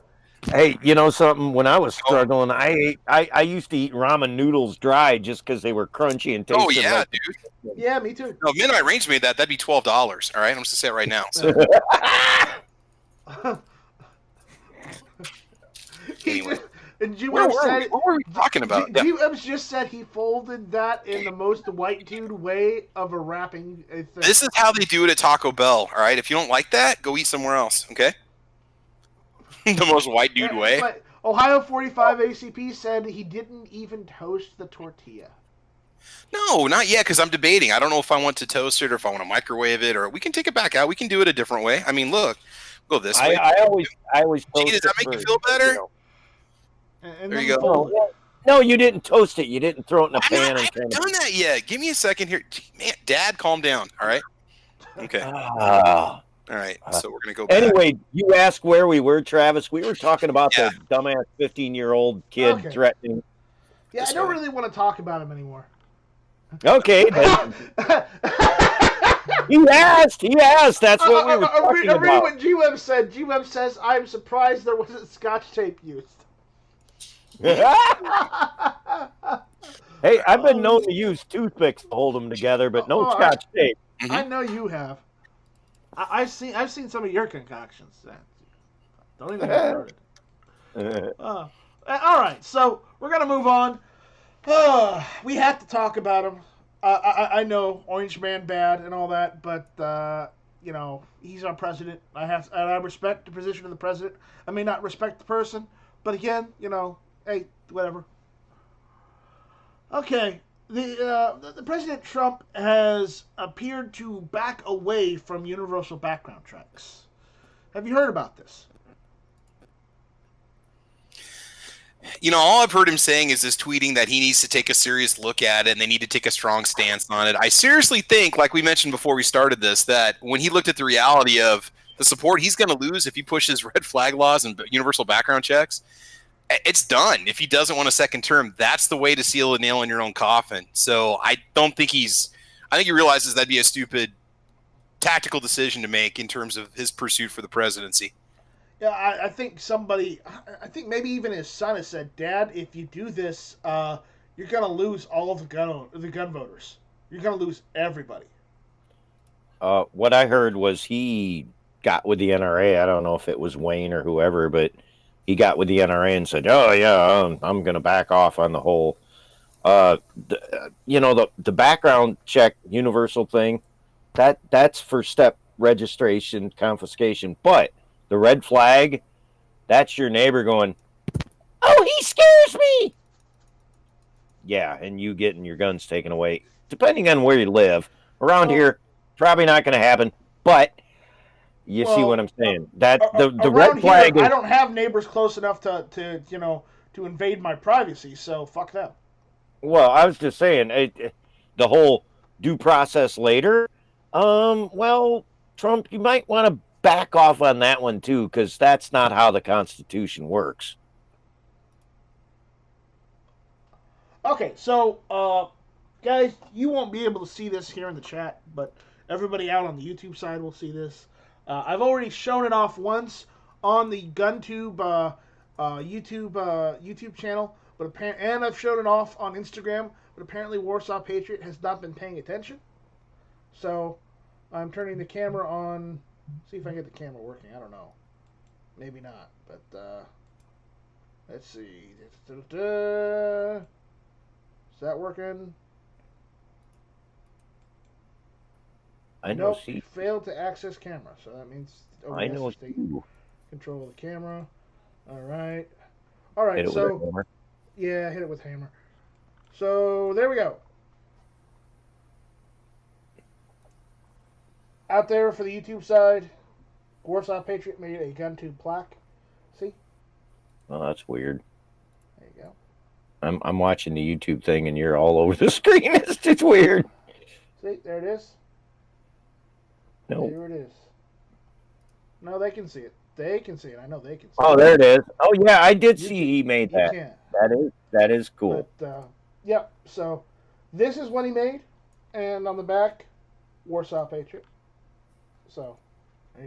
Speaker 6: Hey, you know something? When I was struggling, I used to eat ramen noodles dry just because they were crunchy and tasted.
Speaker 3: Oh yeah,
Speaker 6: like...
Speaker 3: dude.
Speaker 1: Yeah, me too.
Speaker 3: No, Midnight Range made that. That'd be $12. All right, I'm just gonna say it right now. So. Anyway.
Speaker 1: And
Speaker 3: What were we talking about?
Speaker 1: G-Webs just said he folded that in the most white dude way of a wrapping thing.
Speaker 3: This is how they do it at Taco Bell. All right, if you don't like that, go eat somewhere else. Okay. The most white dude way.
Speaker 1: But Ohio 45 ACP said he didn't even toast the tortilla.
Speaker 3: No, not yet, because I'm debating. I don't know if I want to toast it or if I want to microwave it, or we can take it back out. We can do it a different way. I mean, look, go this way.
Speaker 6: I always toast.
Speaker 3: Gee, does that make you feel better?
Speaker 6: You know.
Speaker 1: And
Speaker 3: There
Speaker 1: then
Speaker 3: you
Speaker 1: he
Speaker 3: go.
Speaker 1: folded it.
Speaker 6: No, you didn't toast it. You didn't throw it in a pan.
Speaker 3: I
Speaker 6: And
Speaker 3: haven't done that yet. Give me a second here. Man, Dad, calm down. All right. Okay. All right. So we're gonna go back.
Speaker 6: Anyway, you asked where we were, Travis. We were talking about the dumbass 15-year-old kid
Speaker 1: Okay.
Speaker 6: threatening.
Speaker 1: Yeah, I don't really want to talk about him anymore.
Speaker 6: Okay, then. He asked. That's what we were talking
Speaker 1: I read
Speaker 6: about.
Speaker 1: what G-Web said. G-Web says, I'm surprised there wasn't Scotch tape used.
Speaker 6: Hey, I've been known to use toothpicks to hold them together, but no Scotch tape.
Speaker 1: I know you have. I've seen some of your concoctions. Don't even get started. All right, so we're gonna move on. We have to talk about him. I know Orange Man bad and all that, but you know, he's our president. I respect the position of the president. I may not respect the person, but again, you know, hey, whatever. Okay, the President Trump has appeared to back away from universal background checks. Have you heard about this?
Speaker 3: You know, all I've heard him saying is this tweeting that he needs to take a serious look at it and they need to take a strong stance on it. I seriously think, like we mentioned before we started this, that when he looked at the reality of the support he's going to lose if he pushes red flag laws and universal background checks, it's done. If he doesn't want a second term, that's the way to seal a nail in your own coffin. So I don't think I think he realizes that'd be a stupid tactical decision to make in terms of his pursuit for the presidency.
Speaker 1: Yeah, I think I think maybe even his son has said, Dad, if you do this, you're going to lose all of the gun voters. You're going to lose everybody.
Speaker 6: What I heard was he got with the NRA. I don't know if it was Wayne or whoever, but he got with the NRA and said, "Oh yeah, I'm going to back off on the whole, the background check universal thing. That's first step registration confiscation, but the red flag, that's your neighbor going, Oh, he scares me. Yeah, and you getting your guns taken away, depending on where you live. Around here, probably not going to happen. But you see what I'm saying? That the red
Speaker 1: around here,
Speaker 6: flag
Speaker 1: I
Speaker 6: is.
Speaker 1: don't have neighbors close enough to to invade my privacy. So fuck them.
Speaker 6: Well, I was just saying the whole due process later. Well, Trump, you might want to back off on that one too, because that's not how the Constitution works.
Speaker 1: Okay, so guys, you won't be able to see this here in the chat, but everybody out on the YouTube side will see this. I've already shown it off once on the GunTube YouTube channel, and I've shown it off on Instagram. But apparently, Warsaw Patriot has not been paying attention. So I'm turning the camera on. See if I can get the camera working. I don't know. Maybe not, but let's see. Is that working?
Speaker 6: I know.
Speaker 1: Nope,
Speaker 6: See,
Speaker 1: failed to access camera. So that means
Speaker 6: I know.
Speaker 1: OBS is taking control of the camera. All right. All right.
Speaker 6: Hit it
Speaker 1: So
Speaker 6: with a hammer.
Speaker 1: yeah, hit it with hammer. So there we go. Out there for the YouTube side, Warsaw Patriot made a GunTube plaque. See?
Speaker 6: Oh, that's weird.
Speaker 1: There you go.
Speaker 6: I'm watching the YouTube thing, and you're all over the screen. It's just weird.
Speaker 1: See, there it is.
Speaker 6: No.
Speaker 1: There it is. No, they can see it. They can see it. I know they can see
Speaker 6: Oh,
Speaker 1: it.
Speaker 6: there it is. Oh, yeah, I did
Speaker 1: You
Speaker 6: see
Speaker 1: can-
Speaker 6: he made
Speaker 1: You
Speaker 6: that.
Speaker 1: can.
Speaker 6: That is cool.
Speaker 1: But, yep. So this is what he made, and on the back, Warsaw Patriot. So.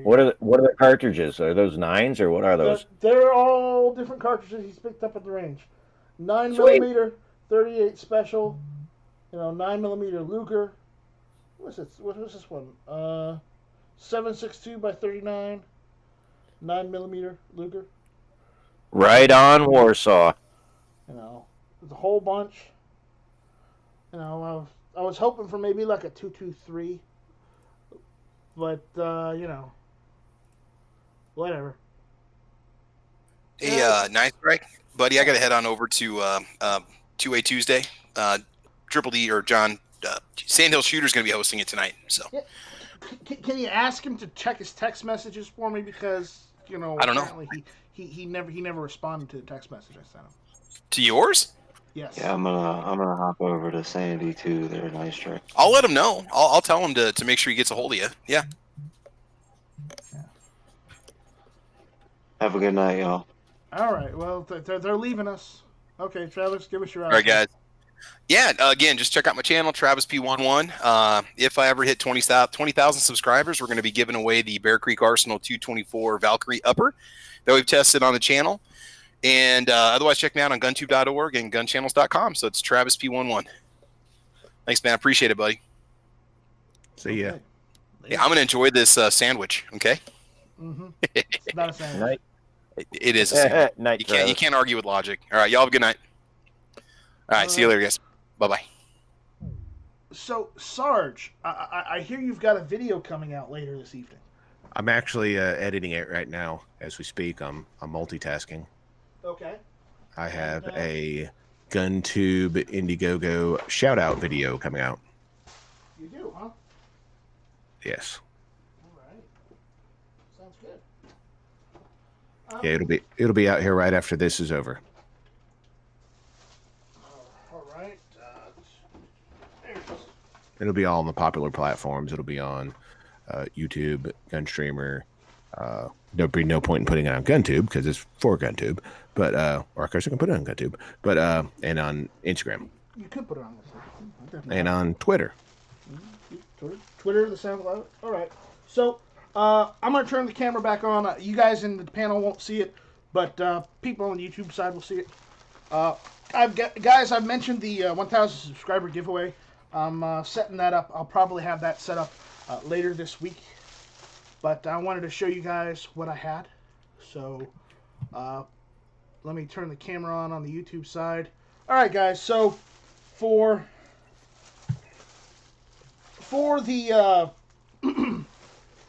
Speaker 6: What are the cartridges? Are those 9s or what are those?
Speaker 1: They're all different cartridges he's picked up at the range. 9mm, 38 special, 9mm Luger. What's this? What's this one? 7.62 by 39, 9mm Luger.
Speaker 6: Right on, Warsaw.
Speaker 1: There's a whole bunch. I was hoping for maybe like a 223, but whatever.
Speaker 3: Hey, nice strike, buddy. I got to head on over to 2A Tuesday. Triple D or John Sandhill Shooter's going to be hosting it tonight. So
Speaker 1: Yeah. Can you ask him to check his text messages for me, because
Speaker 3: I don't know.
Speaker 1: apparently he never responded to the text message I sent him.
Speaker 3: To yours?
Speaker 1: Yes.
Speaker 4: Yeah, I'm gonna hop over to Sandy too. They're nice trick.
Speaker 3: I'll let him know. I'll tell him to make sure he gets a hold of you. Yeah.
Speaker 4: Have a good night, y'all.
Speaker 1: All right. Well, they're leaving us. Okay, Travis, give us your
Speaker 3: All right, guys. Yeah, again, just check out my channel, Travis P11. If I ever hit 20,000 subscribers, we're going to be giving away the Bear Creek Arsenal 224 Valkyrie Upper that we've tested on the channel. And otherwise, check me out on GunTube.org and GunChannels.com. So it's Travis P11. Thanks, man. I appreciate it, buddy.
Speaker 7: See ya.
Speaker 1: Okay.
Speaker 3: Yeah, I'm going to enjoy this sandwich, okay?
Speaker 1: Mm-hmm. It's not a sandwich.
Speaker 6: Night.
Speaker 3: It is a sandwich.
Speaker 6: Night,
Speaker 3: You can't argue with logic. All right, y'all have a good night. All right, see you later, guys. Bye-bye.
Speaker 1: So, Sarge, I hear you've got a video coming out later this evening.
Speaker 7: I'm actually editing it right now as we speak. I'm multitasking.
Speaker 1: Okay.
Speaker 7: I have a GunTube Indiegogo shout out video coming out.
Speaker 1: You do, huh?
Speaker 7: Yes.
Speaker 1: All right. Sounds good.
Speaker 7: Yeah, it'll be out here right after this is over.
Speaker 1: All right. There it is.
Speaker 7: It'll be all on the popular platforms. It'll be on YouTube, Gunstreamer. There'll be no point in putting it on GunTube because it's for GunTube, but or of course I can put it on GunTube, but and on Instagram.
Speaker 1: You could put it on this.
Speaker 7: And on Twitter.
Speaker 1: Twitter, the SoundCloud. All right. So I'm gonna turn the camera back on. You guys in the panel won't see it, but people on the YouTube side will see it. I've mentioned the 1,000 subscriber giveaway. I'm setting that up. I'll probably have that set up later this week. But I wanted to show you guys what I had. So let me turn the camera on the YouTube side. All right, guys. So for the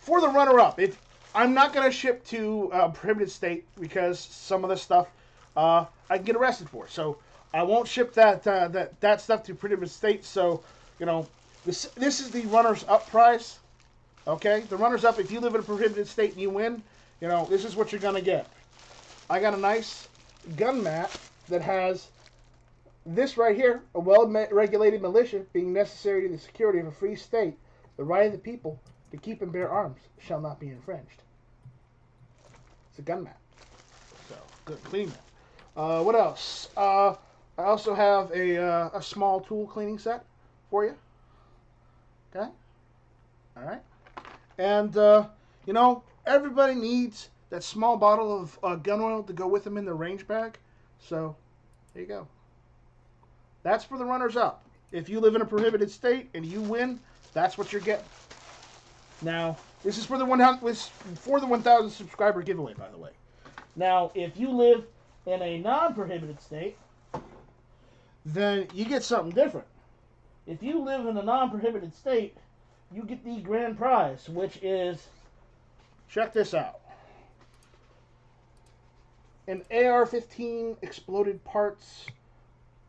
Speaker 1: for the runner-up, if I'm not going to ship to prohibited state because some of the stuff I can get arrested for. So I won't ship that stuff to prohibited states. So this is the runners up prize. Okay, the runners up. If you live in a prohibited state and you win, this is what you're gonna get. I got a nice gun mat that has this right here: a well-regulated militia being necessary to the security of a free state. The right of the people to keep and bear arms shall not be infringed. It's a gun mat. So, good cleaning mat. What else? I also have a small tool cleaning set for you. Okay? Alright. And, everybody needs that small bottle of gun oil to go with them in their range bag. So, there you go. That's for the runners up. If you live in a prohibited state and you win, that's what you're getting. Now, this is for the 1,000 subscriber giveaway, by the way. Now, if you live in a non-prohibited state, then you get something different. If you live in a non-prohibited state, you get the grand prize, which is, check this out, an AR-15 exploded parts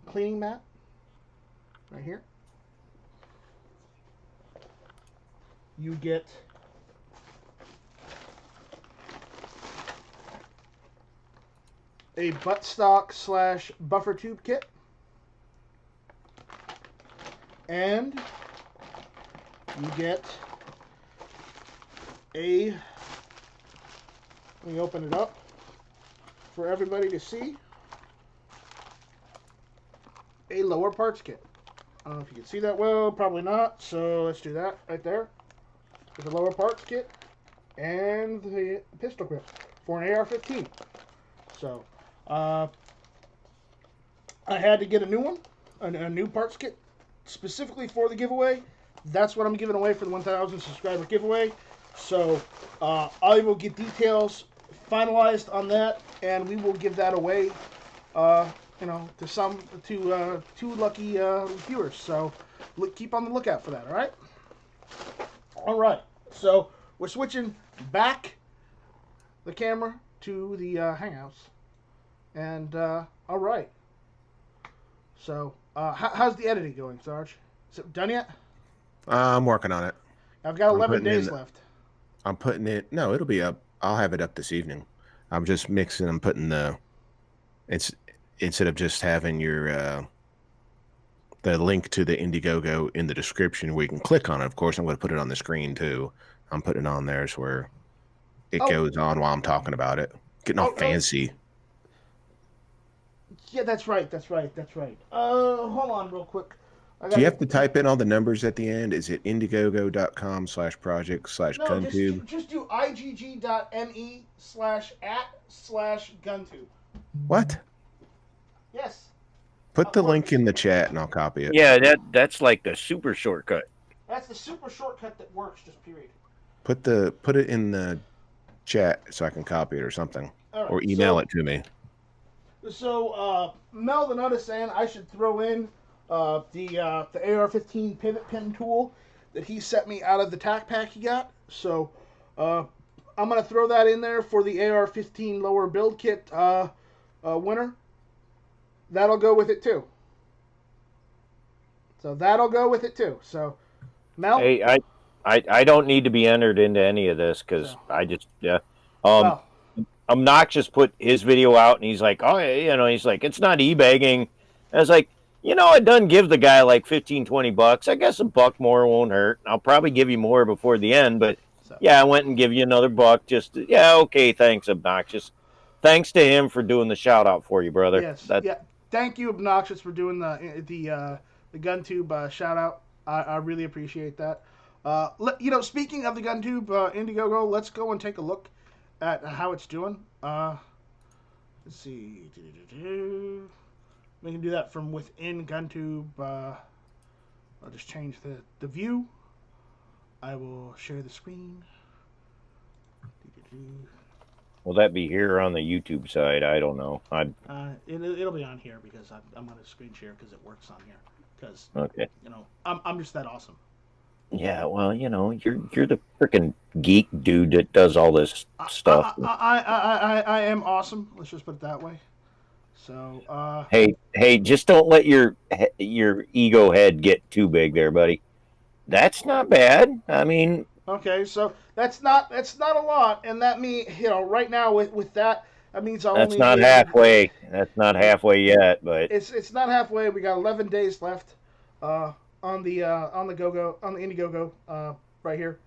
Speaker 1: cleaning mat, right here. You get a buttstock / buffer tube kit, and you get let me open it up for everybody to see, a lower parts kit. I don't know if you can see that well, probably not, so let's do that right there. With the lower parts kit and the pistol grip for an AR-15. So, I had to get a new one, a new parts kit specifically for the giveaway. That's what I'm giving away for the 1,000 subscriber giveaway. So, I will get details finalized on that, and we will give that away, to two lucky viewers. So, keep on the lookout for that. All right. All right. So we're switching back the camera to the Hangouts, and all right. So how's the editing going, Sarge? Is it done yet?
Speaker 7: I'm working on it.
Speaker 1: I've got 11 days left.
Speaker 7: I'm putting it. No, it'll be up. I'll have it up this evening. I'm just mixing. I'm putting it's instead of just having your the link to the Indiegogo in the description where you can click on it. Of course, I'm going to put it on the screen too. I'm putting it on there so where it goes on while I'm talking about it. Getting all fancy.
Speaker 1: Yeah, that's right. Hold on real quick.
Speaker 7: Do you have to type in all the numbers at the end? Is it indiegogo.com/project/GunTube?
Speaker 1: No, just do igg.me/@/GunTube.
Speaker 7: What?
Speaker 1: Yes.
Speaker 7: Put the link in the chat and I'll copy it.
Speaker 6: Yeah, that's like the super shortcut.
Speaker 1: That's the super shortcut that works, just period.
Speaker 7: Put it in the chat so I can copy it or something.
Speaker 1: Right,
Speaker 7: or email it to me.
Speaker 1: So, Melvin is saying I should throw in the AR-15 pivot pin tool that he sent me out of the tac pack he got. So, I'm going to throw that in there for the AR-15 lower build kit winner. That'll go with it too. So, Mel?
Speaker 6: Hey, I don't need to be entered into any of this because I just, Obnoxious put his video out and he's like, he's like, it's not e-bagging. I was like, it doesn't give the guy like $15-20. I guess $1 more won't hurt. I'll probably give you more before the end, but I went and give you another $1. Just, okay, thanks, Obnoxious. Thanks to him for doing the shout out for you, brother.
Speaker 1: Yes, thank you, Obnoxious, for doing the GunTube shout out. I really appreciate that. Speaking of the GunTube Indiegogo, let's go and take a look at how it's doing. Let's see. We can do that from within GunTube. I'll just change the view. I will share the screen.
Speaker 6: Will that be here on the YouTube side? I don't know.
Speaker 1: It'll be on here because I'm going to screen share because it works on here. Because I'm just that awesome.
Speaker 6: Yeah, well, you're the freaking geek dude that does all this stuff.
Speaker 1: I am awesome. Let's just put it that way. So,
Speaker 6: Hey, just don't let your ego head get too big there, buddy. That's not bad. I mean,
Speaker 1: okay, so that's not a lot, and that means right now with that means I'll
Speaker 6: that's
Speaker 1: only be
Speaker 6: not
Speaker 1: able to.
Speaker 6: halfway. That's not halfway yet, but
Speaker 1: It's not halfway. We got 11 days left uh, on the on the Indiegogo right here.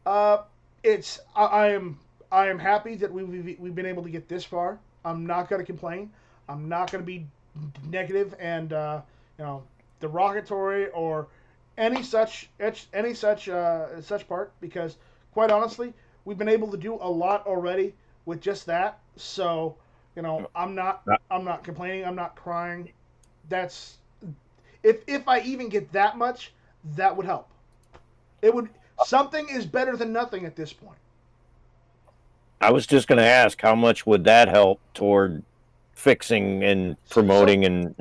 Speaker 1: Uh, it's I am happy that we've been able to get this far. I'm not gonna complain. I'm not gonna be negative and derogatory or any such part, because quite honestly we've been able to do a lot already with just that. So I'm not complaining. I'm not crying. That's if I even get that much, that would help. It would Something is better than nothing at this point.
Speaker 6: I was just going to ask how much would that help toward fixing and promoting
Speaker 1: So
Speaker 6: and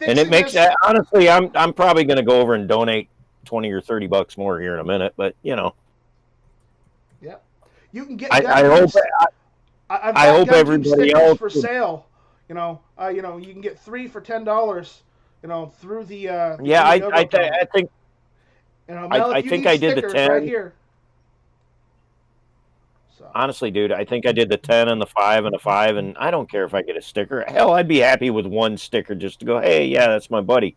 Speaker 6: it
Speaker 1: fixing
Speaker 6: makes
Speaker 1: this,
Speaker 6: honestly I'm probably going to go over and donate 20 or 30 bucks more here in a minute, but
Speaker 1: yeah, you can get
Speaker 6: I hope
Speaker 1: GunTube. I've
Speaker 6: I
Speaker 1: got
Speaker 6: hope
Speaker 1: GunTube
Speaker 6: everybody
Speaker 1: stickers
Speaker 6: else
Speaker 1: for
Speaker 6: would,
Speaker 1: sale. You can get 3 for $10. Through the
Speaker 6: yeah,
Speaker 1: Indiegogo account.
Speaker 6: I think
Speaker 1: Mel,
Speaker 6: I
Speaker 1: if you
Speaker 6: think
Speaker 1: need
Speaker 6: I did the
Speaker 1: stickers, right
Speaker 6: 10.
Speaker 1: here. So
Speaker 6: Honestly, dude, I think I did the 10 and the 5 and the 5, and I don't care if I get a sticker. Hell, I'd be happy with one sticker just to go, hey, yeah, that's my buddy.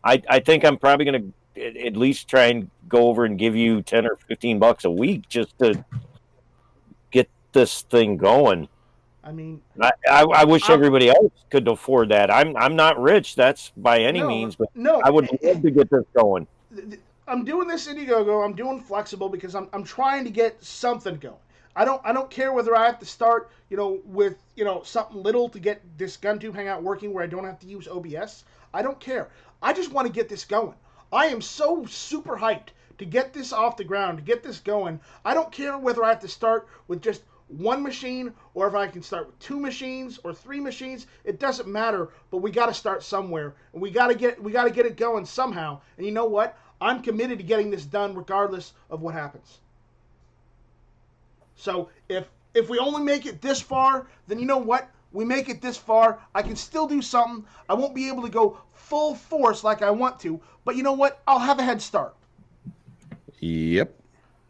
Speaker 6: I think I'm probably going to at least try and go over and give you 10 or 15 bucks a week just to get this thing going.
Speaker 1: I mean,
Speaker 6: I wish
Speaker 1: I'm
Speaker 6: everybody else could afford that. I'm not rich, that's by any
Speaker 1: no
Speaker 6: means, but
Speaker 1: no.
Speaker 6: I would love to get this going.
Speaker 1: I'm doing this Indiegogo. I'm doing flexible because I'm trying to get something going. I don't care whether I have to start with something little to get this GunTube Hangout working where I don't have to use OBS. I don't care. I just want to get this going. I am so super hyped to get this off the ground, to get this going. I don't care whether I have to start with just one machine or if I can start with 2 machines or 3 machines. It doesn't matter, but we got to start somewhere, and we got to get it going somehow. And you know what? I'm committed to getting this done regardless of what happens. So if we only make it this far, then you know what? We make it this far. I can still do something. I won't be able to go full force like I want to, but you know what? I'll have a head start.
Speaker 7: Yep.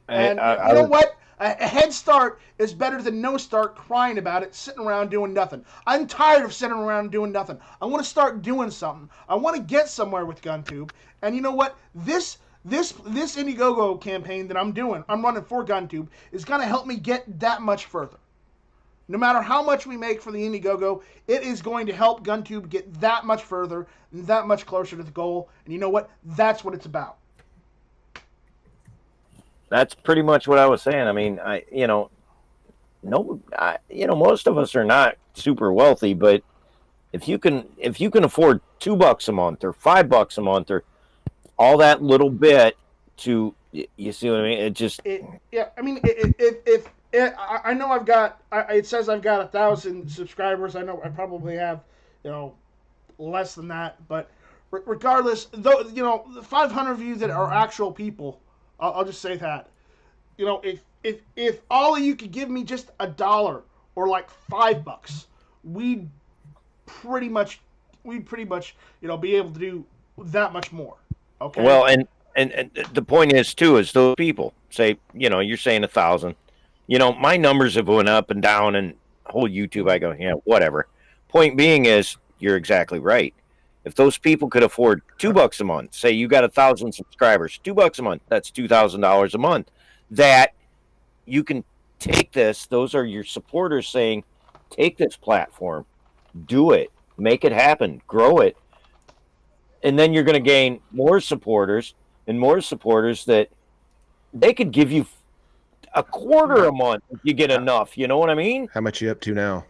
Speaker 1: And you know what? A head start is better than no start crying about it, sitting around doing nothing. I'm tired of sitting around doing nothing. I want to start doing something. I want to get somewhere with GunTube. And you know what? This Indiegogo campaign that I'm running for GunTube, is going to help me get that much further. No matter how much we make for the Indiegogo, it is going to help GunTube get that much further, and that much closer to the goal. And you know what? That's what it's about.
Speaker 6: That's pretty much what I was saying. I mean, most of us are not super wealthy, but if you can afford $2 a month or $5 a month or all that little bit to, you see what I mean? It just
Speaker 1: Yeah. I mean, if I know it says I've got 1,000 subscribers. I know I probably have less than that, but regardless, though, the 500 of you that are actual people, I'll just say that, if all of you could give me just $1 or like $5, we'd pretty much be able to do that much more. Okay.
Speaker 6: well, and the point is too is those people say, you're saying 1,000. My numbers have went up and down, and whole YouTube, I go, yeah, whatever. Point being is, you're exactly right. If those people could afford $2 a month, say you got 1,000 subscribers, $2 a month, that's $2,000 a month. That you can take this. Those are your supporters saying, take this platform, do it, make it happen, grow it, and then you're going to gain more supporters and more supporters that they could give you a quarter a month if you get enough. You know what I mean?
Speaker 7: How much you up to now?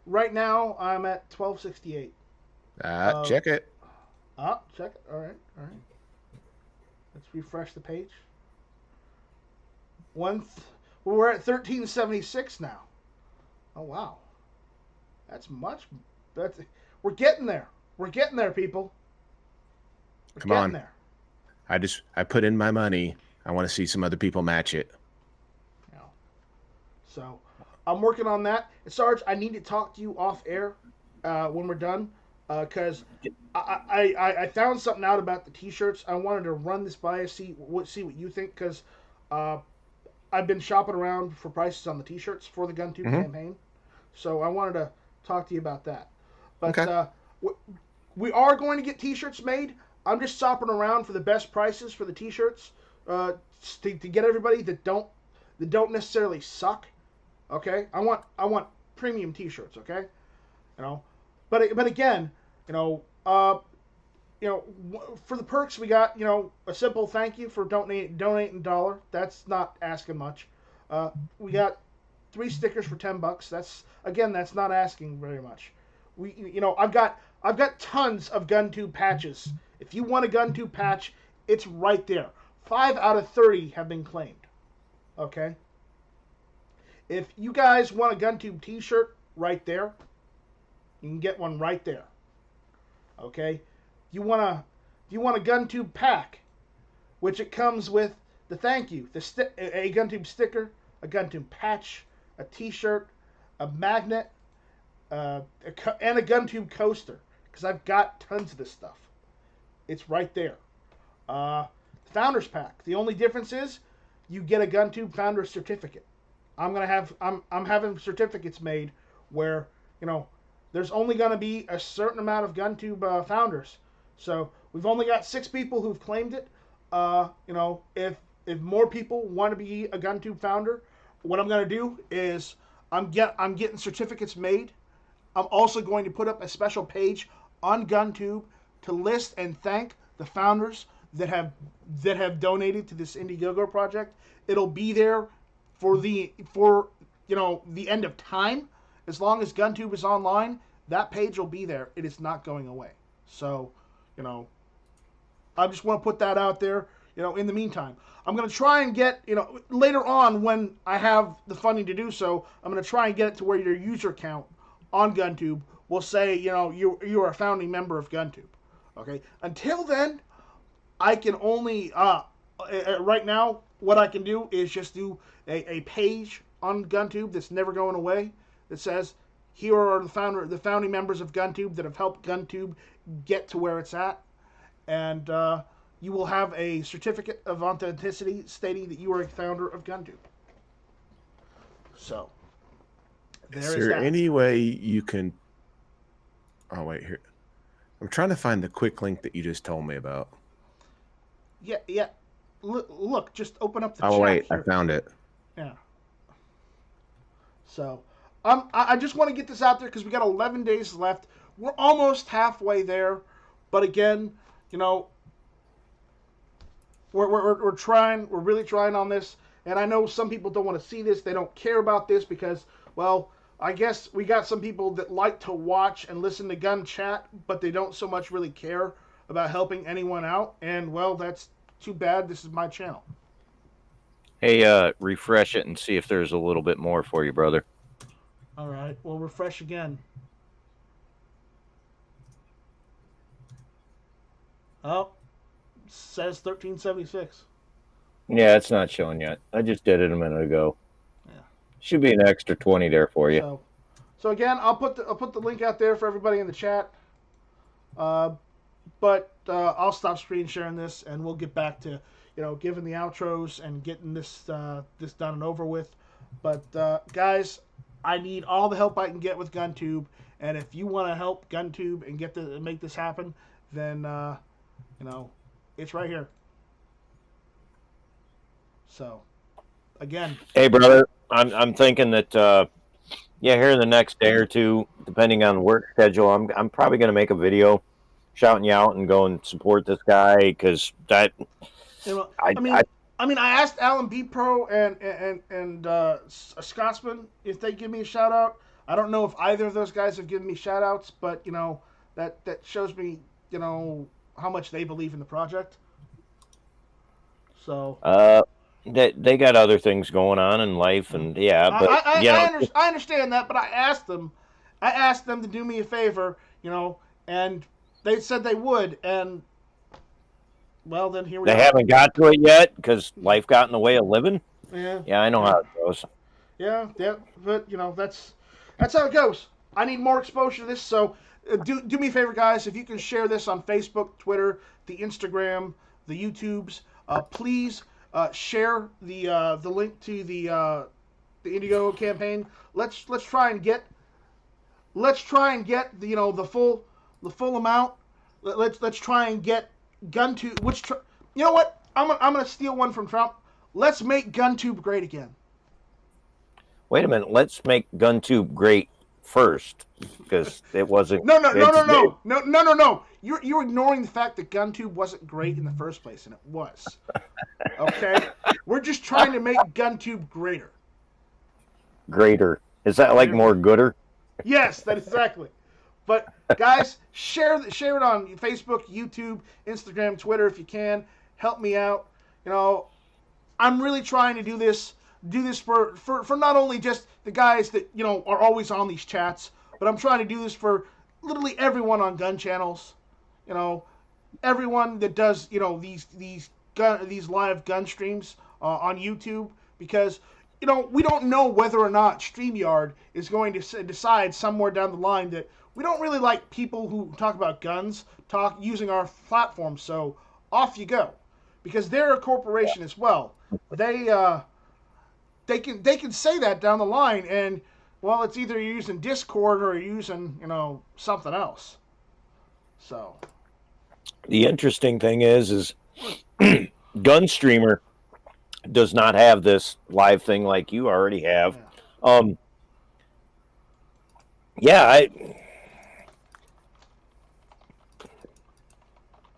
Speaker 1: Right now, I'm at 1268.
Speaker 7: Check it.
Speaker 1: Check it. All right. Let's refresh the page. We're at 1376 now. Oh wow, we're getting there. We're getting there, people.
Speaker 7: Come on. There. I put in my money. I want to see some other people match it.
Speaker 1: So, I'm working on that. And Sarge, I need to talk to you off air when we're done because I found something out about the T-shirts. I wanted to run this by you, see what you think because I've been shopping around for prices on the T-shirts for the GunTube campaign, so I wanted to talk to you about that. But
Speaker 7: Okay.
Speaker 1: we are going to get T-shirts made. I'm just shopping around for the best prices for the T-shirts to get everybody that don't necessarily suck. Okay, I want premium T-shirts. Okay, you know, but again, you know, for the perks we got, a simple thank you for donating $1. That's not asking much. We got 3 stickers for $10. That's not asking very much. I've got tons of GunTube patches. If you want a GunTube patch, it's right there. 5 out of 30 have been claimed. Okay. If you guys want a GunTube T-shirt, right there, you can get one right there. Okay. You want a GunTube pack, which it comes with the thank you, a GunTube sticker, a GunTube patch, a T-shirt, a magnet, and a GunTube coaster. Because I've got tons of this stuff. It's right there. Founders pack. The only difference is you get a GunTube Founders certificate. I'm having certificates made where there's only gonna be a certain amount of GunTube founders. So we've only got 6 people who've claimed it. If more people want to be a GunTube founder, what I'm gonna do is I'm getting certificates made. I'm also going to put up a special page on GunTube to list and thank the founders that have donated to this Indiegogo project. It'll be there for the end of time. As long as GunTube is online, that page will be there. It is not going away. So, I just want to put that out there. In the meantime, I'm going to try and get, later on when I have the funding to do so, I'm going to try and get it to where your user count on GunTube will say, you are a founding member of GunTube. Okay. Until then, I can only right now what I can do is just do a page on GunTube that's never going away that says here are the founding members of GunTube that have helped GunTube get to where it's at, and you will have a certificate of authenticity stating that you are a founder of GunTube. So
Speaker 7: is there any way you can? Oh wait, here. I'm trying to find the quick link that you just told me about.
Speaker 1: Yeah. Look, just open up the chat.
Speaker 7: Oh wait,
Speaker 1: here.
Speaker 7: I found it.
Speaker 1: Yeah. So, I just want to get this out there because we got 11 days left. We're almost halfway there, but again, we're trying. We're really trying on this, and I know some people don't want to see this. They don't care about this because, well, I guess we got some people that like to watch and listen to gun chat, but they don't so much really care about helping anyone out. And well, that's too bad. This is my channel.
Speaker 6: Hey, refresh it and see if there's a little bit more for you, brother.
Speaker 1: All right, we'll refresh again. Oh, says 1376.
Speaker 6: Yeah, it's not showing yet. I just did it a minute ago.
Speaker 1: Yeah,
Speaker 6: should be an extra 20 there for you.
Speaker 1: So again, I'll put the link out there for everybody in the chat. But I'll stop screen sharing this, and we'll get back to giving the outros and getting this done and over with. But guys, I need all the help I can get with GunTube, and if you want to help GunTube and make this happen, then it's right here. So again,
Speaker 6: hey brother, I'm thinking that here in the next day or two, depending on work schedule, I'm probably going to make a video shouting you out and go and support this guy because that.
Speaker 1: I mean, I asked Alan B Pro and Scotsman if they give me a shout out. I don't know if either of those guys have given me shout outs, but that shows me how much they believe in the project. So
Speaker 6: they got other things going on in life, and but
Speaker 1: I understand that, but I asked them to do me a favor, and they said they would, and well, then here we are.
Speaker 6: They haven't got to it yet because life got in the way of living.
Speaker 1: Yeah,
Speaker 6: I know how it goes.
Speaker 1: Yeah, yeah, but that's how it goes. I need more exposure to this, so do me a favor, guys. If you can share this on Facebook, Twitter, the Instagram, the YouTubes, please share the link to the Indiegogo campaign. Let's try and get the full amount. Let's try and get GunTube. You know what? I'm gonna steal one from Trump. Let's make GunTube great again.
Speaker 6: Wait a minute. Let's make GunTube great first, because it wasn't.
Speaker 1: No, no, no,
Speaker 6: it's-
Speaker 1: no, no, no, no, no, no. You're ignoring the fact that GunTube wasn't great in the first place, and it was. Okay, we're just trying to make GunTube greater.
Speaker 6: Greater. Is that like more gooder?
Speaker 1: Yes, that is exactly. But guys, share it on Facebook, YouTube, Instagram, Twitter if you can. Help me out. I'm really trying to do this for not only just the guys that are always on these chats, but I'm trying to do this for literally everyone on gun channels. Everyone that does these live gun streams on YouTube, because we don't know whether or not StreamYard is going to decide somewhere down the line that we don't really like people who talk about guns using our platform, so off you go, because they're a corporation as well. They can say that down the line, and well, it's either you're using Discord or you're using something else. So
Speaker 6: The interesting thing is Gunstreamer does not have this live thing like you already have.
Speaker 1: yeah.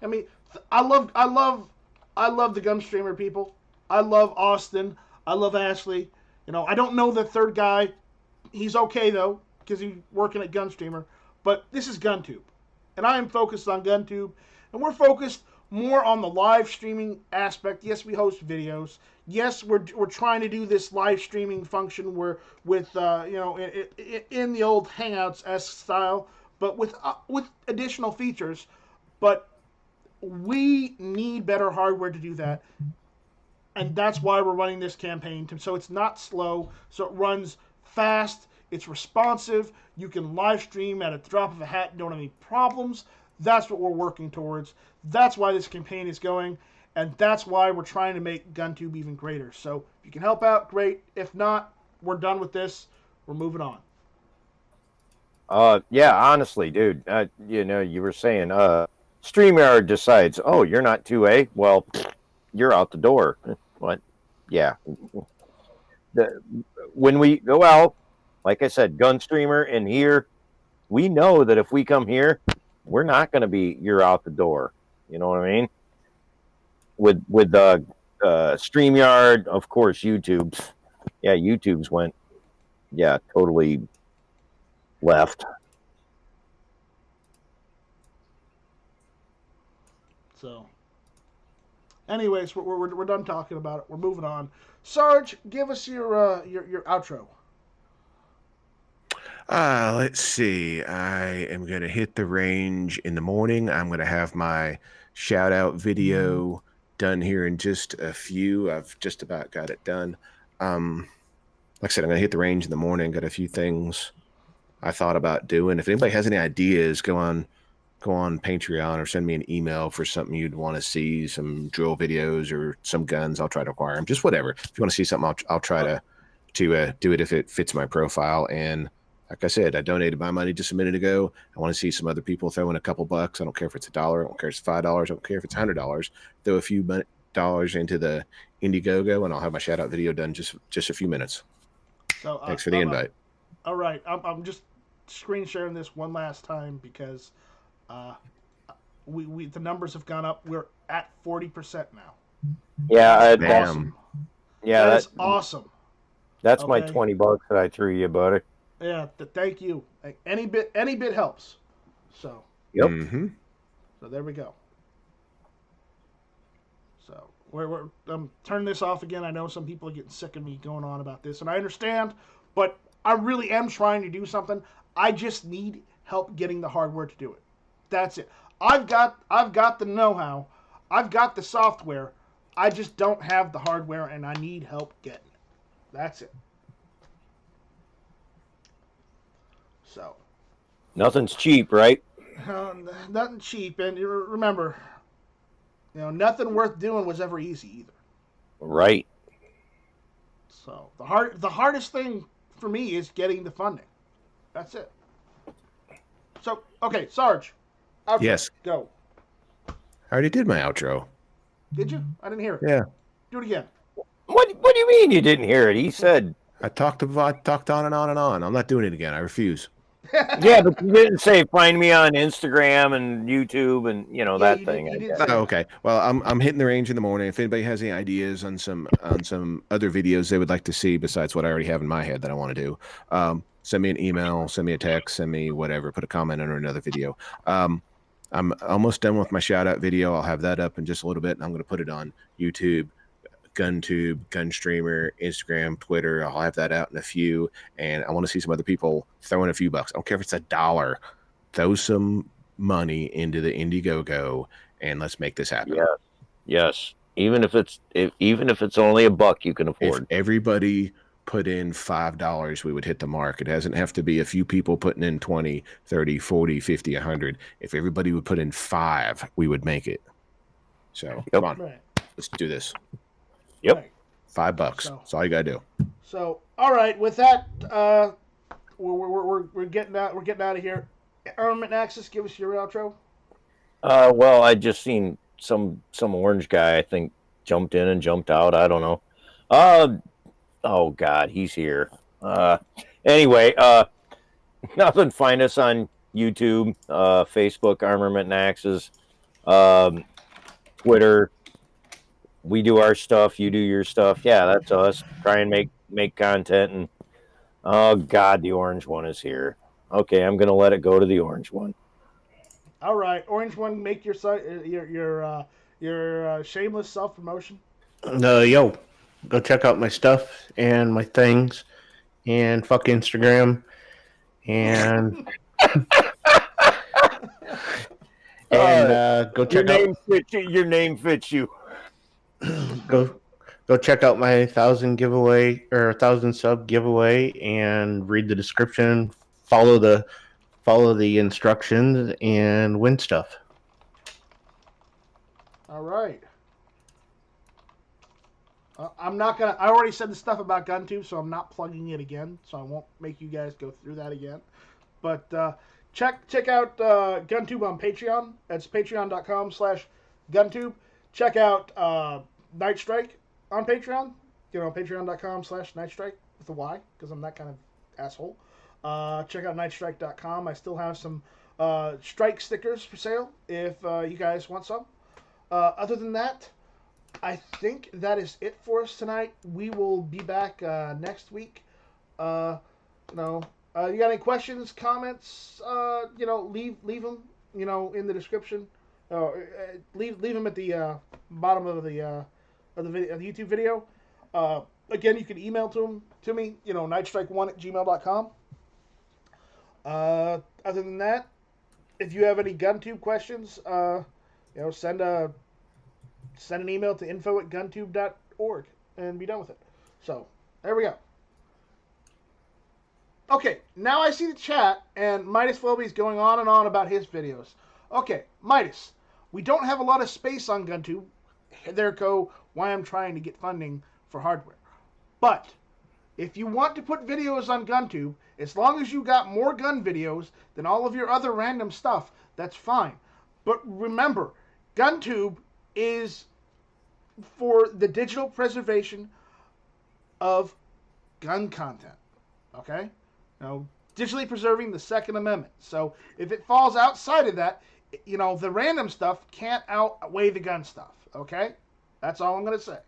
Speaker 6: I
Speaker 1: mean, I love the gun streamer people. I love Austin. I love Ashley. I don't know the third guy. He's okay though, because he's working at Gunstreamer. But this is GunTube, and I am focused on GunTube, and we're focused more on the live streaming aspect. Yes, we host videos. Yes, we're trying to do this live streaming function where with in the old Hangouts-esque style, but with additional features. But we need better hardware to do that, and that's why we're running this campaign. So it's not slow, so it runs fast, it's responsive, you can live stream at a drop of a hat, don't have any problems. That's what we're working towards. That's why this campaign is going, and that's why we're trying to make GunTube even greater. So if you can help out, great. If not, we're done with this. We're moving on.
Speaker 6: Yeah, honestly, dude, you were saying StreamYard decides, oh, you're not 2A, well, you're out the door. What? Yeah. When we go out, like I said, Gunstreamer and here, we know that if we come here, we're not going to be you're out the door. You know what I mean? With StreamYard, of course, YouTube's. Yeah, YouTube's went, totally left.
Speaker 1: So, anyways, we're done talking about it. We're moving on. Sarge, give us your outro.
Speaker 7: Let's see. I am going to hit the range in the morning. I'm going to have my shout out video done here in just a few. I've just about got it done. Like I said, I'm going to hit the range in the morning. Got a few things I thought about doing. If anybody has any ideas, go on Patreon or send me an email for something you'd want to see, some drill videos or some guns. I'll try to acquire them, just whatever. If you want to see something, I'll try to do it if it fits my profile. And like I said, I donated my money just a minute ago. I want to see some other people throw in a couple bucks. I don't care if it's $1. I don't care if it's $5. I don't care if it's $100. Throw a few dollars into the Indiegogo, and I'll have my shout out video done just a few minutes.
Speaker 1: So
Speaker 7: thanks for the invite.
Speaker 1: All right, I'm just screen sharing this one last time because we the numbers have gone up. We're at 40% now.
Speaker 6: Yeah,
Speaker 1: awesome.
Speaker 6: Yeah,
Speaker 1: that's awesome.
Speaker 6: That's my $20 that I threw you, buddy.
Speaker 1: Yeah, thank you. Any bit helps. So.
Speaker 6: Yep.
Speaker 7: Mm-hmm.
Speaker 1: So there we go. So I'm turning this off again. I know some people are getting sick of me going on about this, and I understand, but I really am trying to do something. I just need help getting the hardware to do it. That's it. I've got the know-how. I've got the software. I just don't have the hardware, and I need help getting it. That's it. So
Speaker 6: Nothing's cheap, right?
Speaker 1: nothing cheap, and remember, nothing worth doing was ever easy either.
Speaker 6: Right.
Speaker 1: So the hardest thing for me is getting the funding. That's it. So okay, Sarge. Outro.
Speaker 7: Yes.
Speaker 1: Go.
Speaker 7: I already did my outro.
Speaker 1: Did you? I didn't hear it.
Speaker 7: Yeah.
Speaker 1: Do it again.
Speaker 6: What do you mean you didn't hear it? He said.
Speaker 7: I talked on and on and on. I'm not doing it again. I refuse.
Speaker 6: Yeah, but you didn't say find me on Instagram and YouTube and that thing.
Speaker 1: You did
Speaker 7: Oh,
Speaker 1: say
Speaker 7: okay. Well, I'm hitting the range in the morning. If anybody has any ideas on some other videos they would like to see besides what I already have in my head that I want to do, send me an email, send me a text, send me whatever. Put a comment under another video. I'm almost done with my shout out video. I'll have that up in just a little bit, and I'm going to put it on YouTube, GunTube, GunStreamer, Instagram, Twitter. I'll have that out in a few, and I want to see some other people throw in a few bucks. I don't care if it's $1. Throw some money into the Indiegogo, and let's make this happen.
Speaker 6: Yeah. Yes. Even if it's only $1 you can afford.
Speaker 7: If everybody put in $5, we would hit the mark. It doesn't have to be a few people putting in 20, 30, 40, 50, 100. If everybody would put in $5, we would make it. So come on,
Speaker 1: right.
Speaker 7: let's do this.
Speaker 6: Yep.
Speaker 1: Right.
Speaker 7: $5.
Speaker 1: So-
Speaker 7: That's all you gotta do.
Speaker 1: So all right, with that, we're getting out. We're getting out of here. Armament Axis, give us your outro.
Speaker 6: Well, I just seen some orange guy, I think, jumped in and jumped out. I don't know. Oh God, he's here. Anyway, nothing. Find us on YouTube, Facebook, Armament and Axes, Twitter. We do our stuff. You do your stuff. Yeah, that's us. Try and make content. And oh God, the orange one is here. Okay, I'm gonna let it go to the orange one.
Speaker 1: All right, Orange One, make your shameless self promotion.
Speaker 8: Yo, go check out my stuff and my things, and fuck Instagram, and go check out.
Speaker 6: Your name fits you.
Speaker 8: Go check out my 1,000 giveaway or 1,000 sub giveaway, and read the description. Follow the instructions and win stuff.
Speaker 1: All right. I'm not gonna. I already said the stuff about GunTube, so I'm not plugging it again. So I won't make you guys go through that again. But check out GunTube on Patreon. That's patreon.com/GunTube. Check out Night Strike on Patreon. Patreon.com/Nightstrike with a Y, because I'm that kind of asshole. Check out nightstrike.com. I still have some strike stickers for sale if you guys want some. Other than that, I think that is it for us tonight. We will be back next week. You got any questions, comments? Leave them. In the description. Leave them at the bottom of the YouTube video. Again, you can email to me. nightstrike1@gmail.com. Other than that, if you have any GunTube questions, send an email to info@guntube.org and be done with it. So, there we go. Okay, now I see the chat, and Midas Philby's going on and on about his videos. Okay, Midas, we don't have a lot of space on GunTube. There go why I'm trying to get funding for hardware. But if you want to put videos on GunTube, as long as you got more gun videos than all of your other random stuff, that's fine. But remember, GunTube is for the digital preservation of gun content. Okay? Digitally preserving the Second Amendment. So if it falls outside of that, the random stuff can't outweigh the gun stuff. Okay? That's all I'm going to say.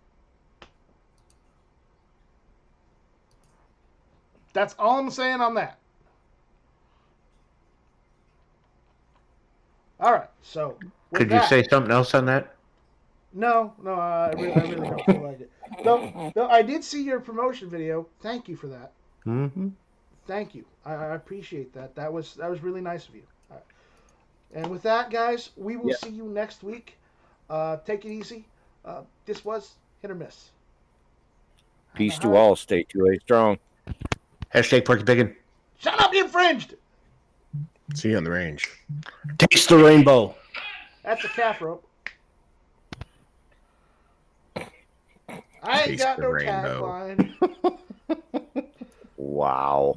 Speaker 1: That's all I'm saying on that. All right, so
Speaker 8: Could you say something else on that?
Speaker 1: No, I really don't feel like it. No, I did see your promotion video. Thank you for that.
Speaker 8: Mm-hmm.
Speaker 1: Thank you. I appreciate that. That was really nice of you. All right. And with that, guys, we will see you next week. Take it easy. This was Hit or Miss.
Speaker 6: Peace to all. Stay 2A strong.
Speaker 8: #PorkyPiggin.
Speaker 1: Shut up, you infringed!
Speaker 7: See you on the range.
Speaker 8: Taste the rainbow.
Speaker 1: That's a calf rope. I ain't
Speaker 7: Taste
Speaker 1: got
Speaker 7: the
Speaker 1: no
Speaker 7: rainbow.
Speaker 1: tagline.
Speaker 6: Wow.